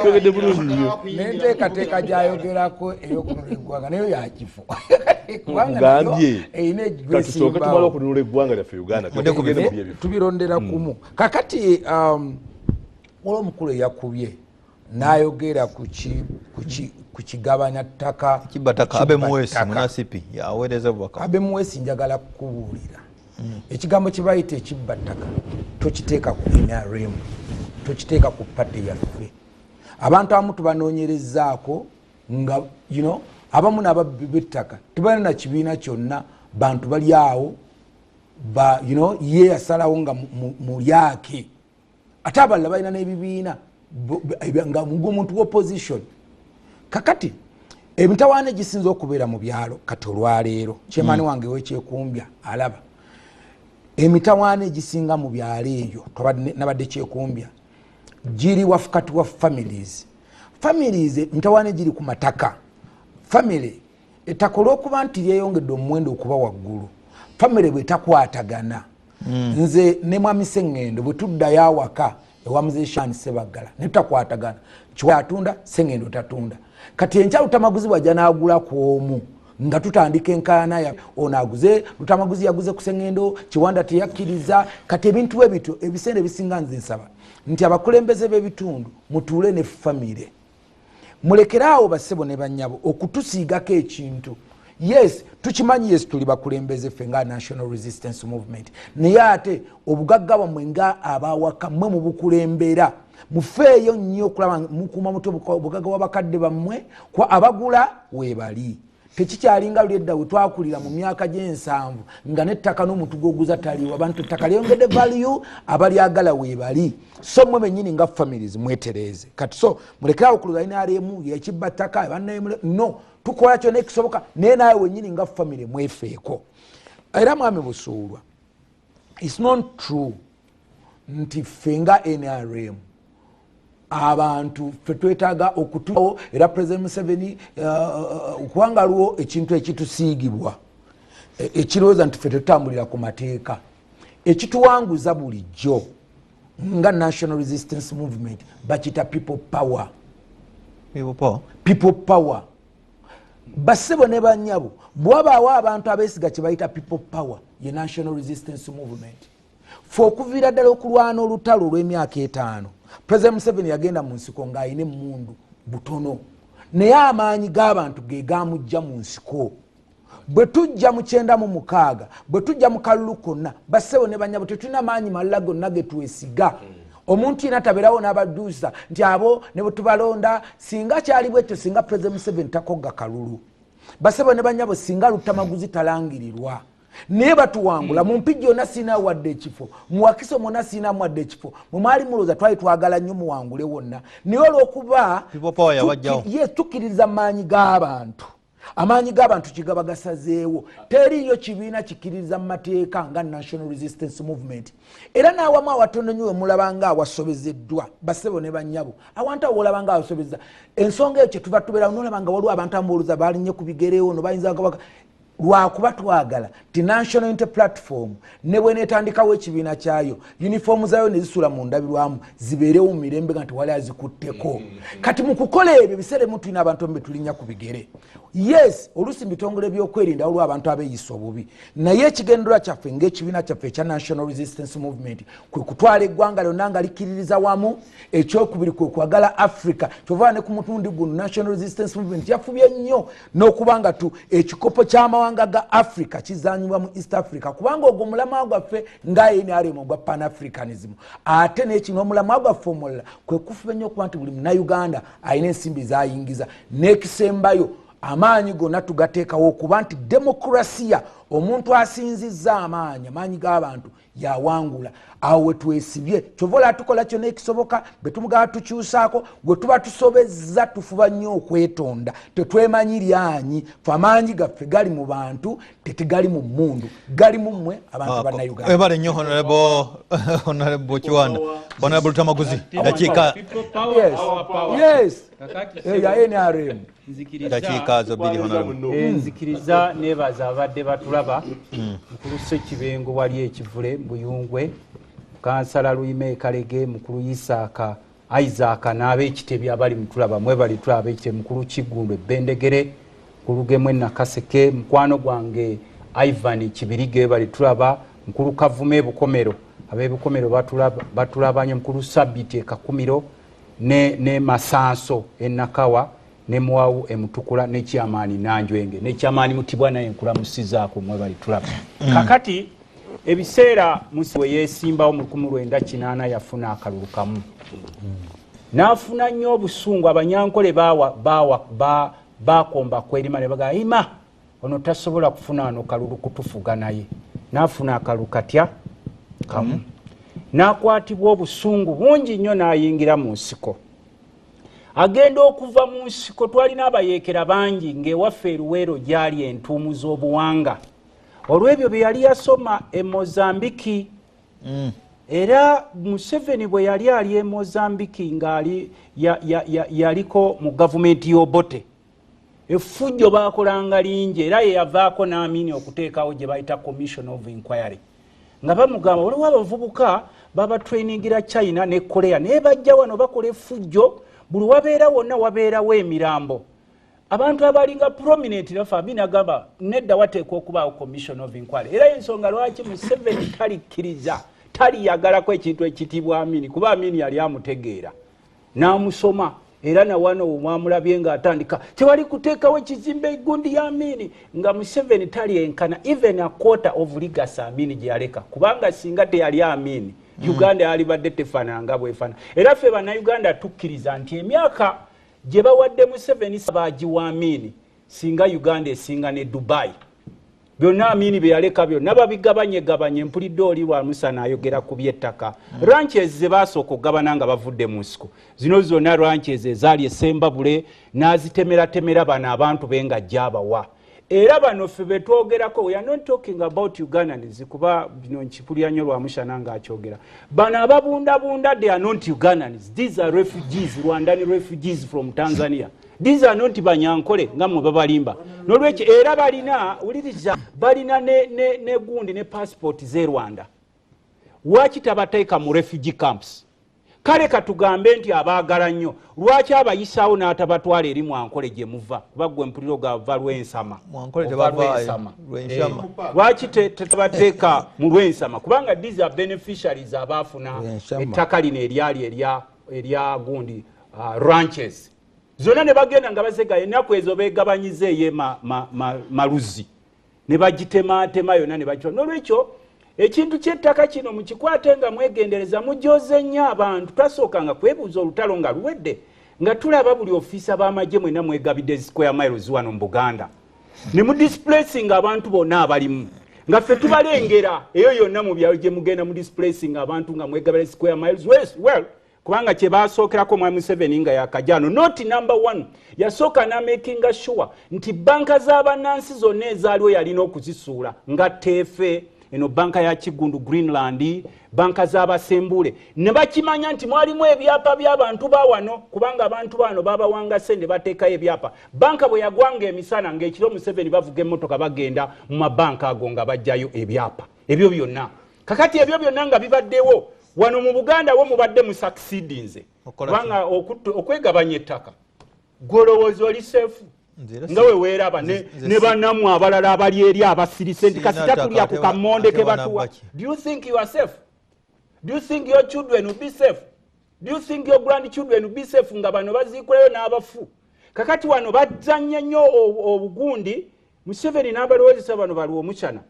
kyogedde bulungi nnyo n'enteekateeka gy'ayogerako ey'okununula eggwanga nayo yakifo mugambye katusooke tumala okununula eggwanga lyaffe Uganda tubirondera kumu kakati olw'omukulu eyakubye n'ayogera ku kigabanya ttaka kibataka abemuwesi munasipi yaweereza bubaka abemuwesi njagala kukubuulira ekigambo kye bayita ekibbattaka tokiteeka ku NRM tokiteeka ku pate yaffe abantu abamu tubanoonyerezaako nga abamu n'ababbi b'ettaka tebalina kibiina kyonna bantu bali awo ye yasalawo nga mulyake ate abalala balina n'ebibiina nga omuntu w'opposition. Kakati emitawaana egisinza okubeera mu byalo kati olwaleero kyemaani wange wekyekumbya alaba emitawaana egisinga mu byalo eyo nabadde kyekumbya giri wakati wa families emitawaana egiri ku mataka family ettaka olw'okuba nti lyeyongedde omuwendo okuba waggulu family bwetakwatagana nze ne mwami Sengendo bwe tuddayo awaka ewamuzeeshani Sebaggala ne tutakwatagana kiwatunda Sengendo tatunda kati enkya Luttamaguzi bwajja n'agula ku omu nga tutandika enkaana ya ono aguze Luttamaguzi yaguze ku Sengendo Kiwanda teyakkiriza kati ebintu ebito ebiseera ebisinga nze nsaba nti abakulembeze b'ebitundu mutuule ne famire mulekeraawo bassebo ne bannyabo okutusiigako ekintu. Yes, tukimanyi yes tuli bakulembeze ffe nga National Resistance Movement naye ate obugagga bwammwe nga abawaka mmwe mu bukulembera mufeeyo nnyo okulaba mukuuma muto obugagga bw'abakadde bammwe kwa abagula weebali tekikyalinga lulidda we twakulira mu myaka gy'ensanvu nga n'ettaka n'omuntu gw'oguza taliwo abantu ettaka lyongedde value abalyagala weebali so mmwe bennyini nga families mwetereeze kati so mulekerawo okulira NRM yekibba ttaka bannaye no tukola kyonna ekisoboka naye naawe wennyini nga family mwefeeko. Era mwami Busuulwa it's not true nti ffe nga NRM abantu ffe twetaaga okutuawo era President Museveni okubanga aliwo ekintu ekitusiigibwa ekirowooza nti ffe tetutambulira ku mateeka ekituwanguza bulijjo nga National Resistance Movement bakita people power bassebo ne bannyabo bwabaawo abantu abeesiga kye bayita people power ye National Resistance Movement fe okuviira ddala okulwana olutalo olw'emyaka 5 President Museveni yagenda mu nsiko ng'ayina emmundu butono naye amaanyi g'abantu ge gaamujja mu nsiko bwe tujja mu 96 bwe tujja mu kalulu konna bassebo ne bannyabo tetulina maanyi malala gonna ge twesiga omuntu yina tabeerawo n'abaduusa nti abo ne bwe tubalonda singa kyali bwekyo singa President Museveni takogga kalulu bassebo ne bannyabo singa Luttamaguzi talangirirwa naye batuwangula mu mpijja yonna siina wadde ekifo muwakiso mwonna siina wadde ekifo mwe mwali mulooza twali twagala nnyo muwangule wonna naye olw'okuba tukkiririza maanyi g'abantu kigaba gasazeewo teriyo kibiina kikkiririza mu mateeka nga National Resistance Movement era n'awamu awatono nnyo we mulaba nga awasobezeddwa bassebo ne bannyabo awantu awo olaba nga awasobeza ensonga eyo kye tuva tubeera n'olaba nga waliwo abantu amubuuliza baalinnye ku bigerewo no bayinza lwakuba twagala ti national unity platform ne bwenetandikawo ekibiina kyayo uniform zayo nezisula mu ndabirwamu zibeerewo mu mirembe nga tewali azikutteko kati mu kukola ebyo biseera mu tulina abantu mbe tulinnya ku bigere yes oluusi mu bitongole by'okwerinda waliwo abantu abeeyisa obubi naye ekigendererwa kyaffe ng'ekibiina kyaffe ekya national resistance movement kwe kutwala eggwanga lyonna nga likkiririza wamu ekyokubiri kwe kwagala africa kyova ne ku mutundi guno national resistance movement yafubye nnyo n'okuba nga ekikopo ky'amawanga ga africa kizanyibwa mu east africa kubanga ogwo omulamwa gwaffe ng'NRM ogwa pan-africanism ate n'ekino omulamwa gwaffe omulala kwe kufuba nnyo okuba nti buli munnauganda alina ensimbi zayingiza n'ekisembayo amaanyi gonna tugateekawo okuba nti demokrasiya omuntu asinzizza amaanyi g'abantu yawangula awo wetwesibye kyovola tukola kyonna ekisoboka betumugaba tukyusaako gwe tuba tusobezza tufuba nnyo okwetonda tetwemanyi lyanyi fe amaanyi gaffe gali mu bantu tetegali mu mmundu gali mu mmwe abantu bannayuganda ebale nnyo honorable Kiwanda honorable Luttamaguzi dakiika ya NRM dakiika zo bbiri honorable nzikiriza nebaza abadde batulaba mukulu Ssekibengo wali ekivule Buyungwe kansala Luyime Kalege mukulu Isaac n'ab'ekitebi abali mutulaba mwe bali tulaba ekitebi mukulu Kigundwe Bendegere mukulu Gemwe Nakaseke mukwano gwange Ivan Kibirige bali tulaba mukulu Kavume Bukomero ab'ebukomero batulabanye mukulu Sabiti Kakumiro ne Masanso Enakawa ne Mwawu Emutukula ne Kyamaani Nanjwenge ne Kyamaani Mutibwa naye nkulamusizaako mwe bali tulaba kakati ebiseera musiwe yesimbawo mu 1980 yafuna akalulu kamu n'afuna nnyo obusungu abanyankole bakomba kwerima ne baga ima ono tasobola kufuna ano kalulu kutufuga naye n'afuna akalulu katya kamu n'akwatibwa obusungu bungi nnyo n'ayingira mu nsiko agenda okuva mu nsiko twalina abayeekera bangi ng'ewaffe eruweero gyali entuumu z'obuwanga olw'ebyo bye yali yasoma e Mozambiki era Museveni bwe yali ali e Mozambiki ng'ali yaliko mu gavumenti y'Obote effujjo baakolanga lingi era ye yavaako n'amini okuteekawo gye bayita commission of inquiry nga bamugamba waliwo abavubuka babatrainingira China ne Korea naye bajja wano bakola effujjo buli wabeera wonna wabeerawo emirambo abantu abalinga prominent lafa binagamba nedda wateekwa okubaawo commission of inquiry era ensonga lwaki Museveni talikkiriza taliyagalako ekintu ekitibwa Amini kuba Amini yali amutegeera n'amusoma era na wano omwamulabye ng'atandika tewali kuteekawo ekizimbe eggundi ya Amini nga Museveni tali enkana even a quarter of legacy Amini gye yaleka kubanga singa teyali Amini Uganda yalibadde tefaananga bwefana era ffe bannayuganda tukkiriza nti emyaka gye bawadde Museveni bagiwa Amini singa Uganda esinga ne Dubai byonna Amini bye yaleka byonna babigabanye mpulidde oli lwa Musana ayogera ku by'ettaka ranches ze baasooka okugabana nga bavudde mu nsiko zino zonna ranches ezaali esembabule n'azitemeera bano abantu be nga gy'abawa era bano ffe betwogerako we are not talking about Ugandans kuba bino nkipulya nnyo lwa Musana ng'akyogera bano ababundabunda they are not Ugandans these are refugees Rwandan refugees from Tanzania these are not banyankole nga mwe babalimba n'olwekyo era balina ne gundi ne passport ze Rwanda lwaki tabateeka mu refugee camps kale katugambe nti abaagala nnyo lwaki abayisaawo n'atabatwala eri Mwankole gye muva kuba gwe mpuliro gava Lwensama lwaki tetabateeka mu Lwensama kubanga these are beneficiaries abaafuna ettaka lino eryali erya gundi ranches zonna ne bagenda nga bazega ennaku ezo beegabanyizeeyo maluzi ne bagitemaatema yonna ne bakyo n'olwekyo ekintu ky'ettaka kino mukikwate nga mwegendereza mujooze nnyo abantu tasookanga kwebuuza olutalo nga luwedde nga tulaba buli ofiisa b'amagye mwena mwegabidde square miles wano mu Buganda ne mu displacing abantu bonna abalimu nga ffe tubalengera eyo yonna mu byalo gye mugenda mu displacing abantu nga mwegabidde square miles well kubanga kye baasookerako mwami Museveni nga yakajano not number 1 yasooka n'amakinga sure nti banka z'abannansi zonna ezaaliwo yalina okuzisuula nga teefe eno banka ya Kigundu Greenland, banka z'abasembule ne bakimanya nti mwalimu ebyapa by'abantu bawano kubanga abantu bano baba wanga sende bateekayo ebyapa. Banka bwe yagwanga emisana ng'ekiro Museveni bavuga emmotoka bagenda mu mabanka ago nga bajjayo ebyapa. Ebyo byonna kakati ebyo byonna nga bibaddewo wano mu Buganda wo mubadde mu succeedinze kubanga okwegabanya ettaka gwolowooza oli seefu nga we weeraba ne bannamu abalala abali eri abasirise nti kasita tulya ku kammonde ke batuwa. Do you think you are safe? Do you think your children will be safe? Do you think your grandchildren will be safe nga bano baziikuleyo n'abafu? Kakati wano bajjanye nnyo obugundi. Museveni n'abalowoozesa bano baliwo omukyana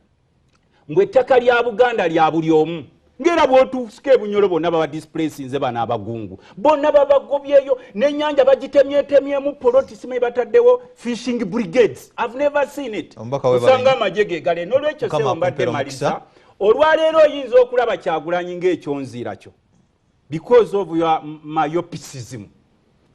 mbwe ettaka lya Buganda lya buli omu ngera bw'otuusika ebunyolo bonna baba displacinze bano abagungu bonna babagobyeyo n'ennyanja bagitemyetemyemu poloti simanyi bataddewo fishing brigades. I've never seen it. Osanga amagye gegale n'olwekyo sebo mbadde malisa olwaleero oyinza okulaba Kyagulanyi ng'ekyonziira kyo because of your myopicism.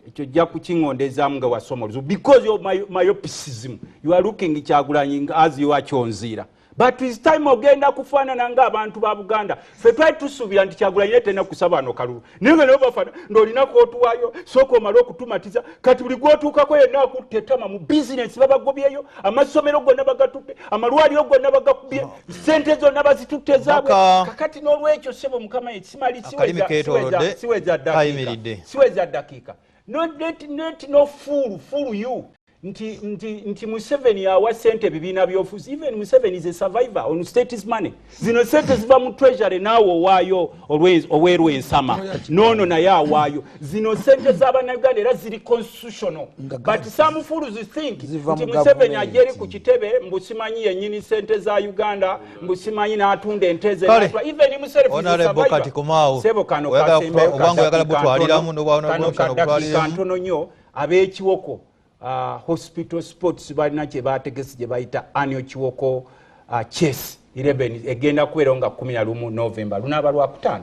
Ekyo jja kukiŋŋondezaamu nga wasoma oluzu because of myopicism you are looking Kyagulanyi as you are kyonziira. But it's time ogenda kufaanana ng'abantu ba Buganda. Ffe twali tusuubira nti Kyagulanyi yetena kusaba wano kalulu naye nga nebafaana ng'olinako otuwaayo sooka omale okutumatiza kati buli gw'otuukako yenna akutte ettama mu bizinensi babagobyeyo amasomero gonna bagatutte amalwaliro gonna bagakubye ssente zonna bazitutte zaabwe. Kakati n'olwekyo ssebo mukama ekimali siweza ddakiika no fool you nti Museveni awa sente bibiina byofuzi. Even Museveni is a survivor on state's money. Zino sente ziva mu treasury naawe owaayo olw'ensama nono naye awaayo. Zino sente z'Abannayuganda era ziri constitutional. But some fools think nti Museveni ajeri ku kitebe mbusimanyi yennyini sente za Uganda mbusimanyi n'atunda ente ze. Even himself is a survivor. Sebo kano kantono nnyo ab'ekiwoko hospital sports balina kye baategese gye bayita annual Kiwoko chess 11 egenda kubeera nga 11 November lunaaba lwa 5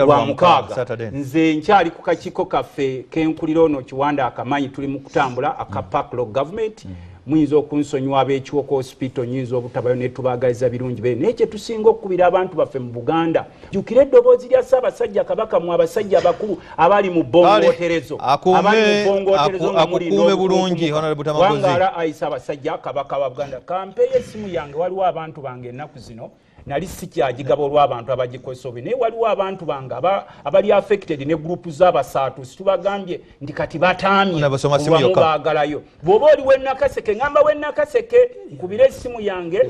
lwa mukaaga. Nze nkyali ku kakiiko kaffe kenkulira ono Kiwanda akamanyi tuli mu kutambula akapaklo government muyinza okunsonyiwa ab'ekiwoko hospital nyinza obutabayo ne tubaagaliza birungi bene naye kye tusinga okukubira abantu baffe mu Buganda jjukira eddoboozi lya Ssaabasajja Kabaka mu abasajja abakulu abali mu bongooterezo akukuume bulungi Honorable Luttamaguzi wangala ayisa abasajja Kabaka wa Buganda kampeeyo essimu yange waliwo abantu bange ennaku zino nali sikyagigaba olw'abantu abagikozesa obi naye waliwo abantu bange abali affected ne gurupu z'abasaatu situbagambye nti kati bataamye olwamu baagalayo bw'oba oli w'ennakaseke ngamba w'ennakaseke nkubira essimu yange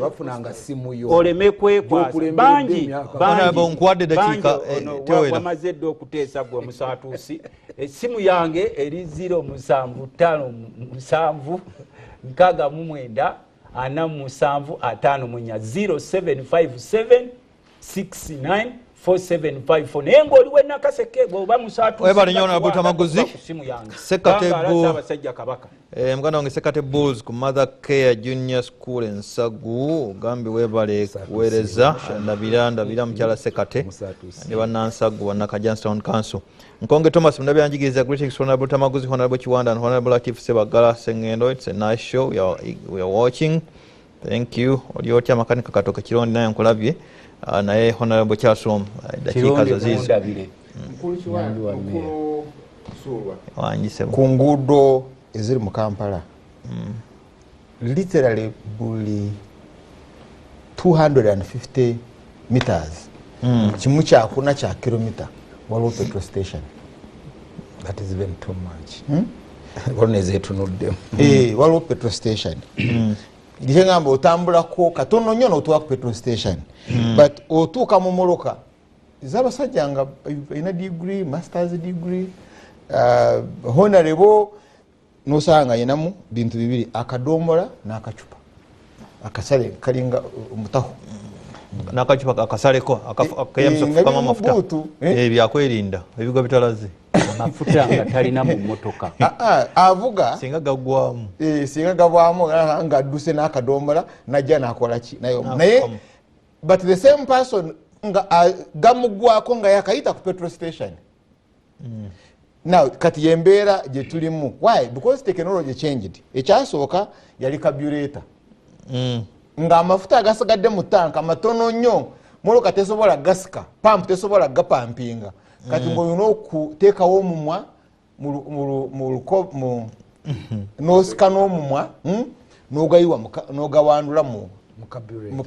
oleme kwekwasa bangi wamaze dde okuteesa gwe omusaatuusi essimu yange eri 07557 69 0757 69 4754 naye ng'oli w'ennakaseke bw'oba musaatuusi webale nnyo Honorable Luttamaguzi muganda wange Sekate Bulls ku Mother Care Junior School Ensagu ogambye webale kuweereza ndabira mukyala Sekate ne bannansagu bannakajjansi Town Council Nkonge Thomas Mundabyanjigiriza greetings to Honorable Luttamaguzi, Honorable Kiwanda and Honorable Latif Sebagala Sengendo. It's a nice show we are watching. Thank you. Oliotya makanika katoka Kirondi naye nkulabye naye Honorable Chasom dakika zazizi ku nguudo eziri mu Kampala literally buli 250 meters kimu kyakuna kya kilomita waliwo petrol station. That is even too much. Waliwo petrol station. Ngamba otambulako katono nnyo n'otuuka ku petrol station. But otuuka mu Moroka ez'abasajja nga balina degree, masters degree, honorable n'osanga yenamu bintu bibiri, akadombola n'akacupa akasale kalinga omutaho n'akacupa akasaleko akayamsa amafuta byakwerinda ebigo bitalaze amafuta nga talina mu mmotoka avuga singa gagwamu singa gavaamu nga adduse n'akadombola najja n'akola ki naye but the same person nga gamugwako nga yakayita ku petrol station. Now kati yembeera gye tulimu. Why? Because technology changed. Ekyasooka yali carburetor. nga amafuta agasigadde mu tanka matono nnyo moloka tesobola gasika pampu tesobola gapampinga kati ng'olina okuteekawo omumwa n'osika n'omumwa n'ogayiwa n'ogawandula mu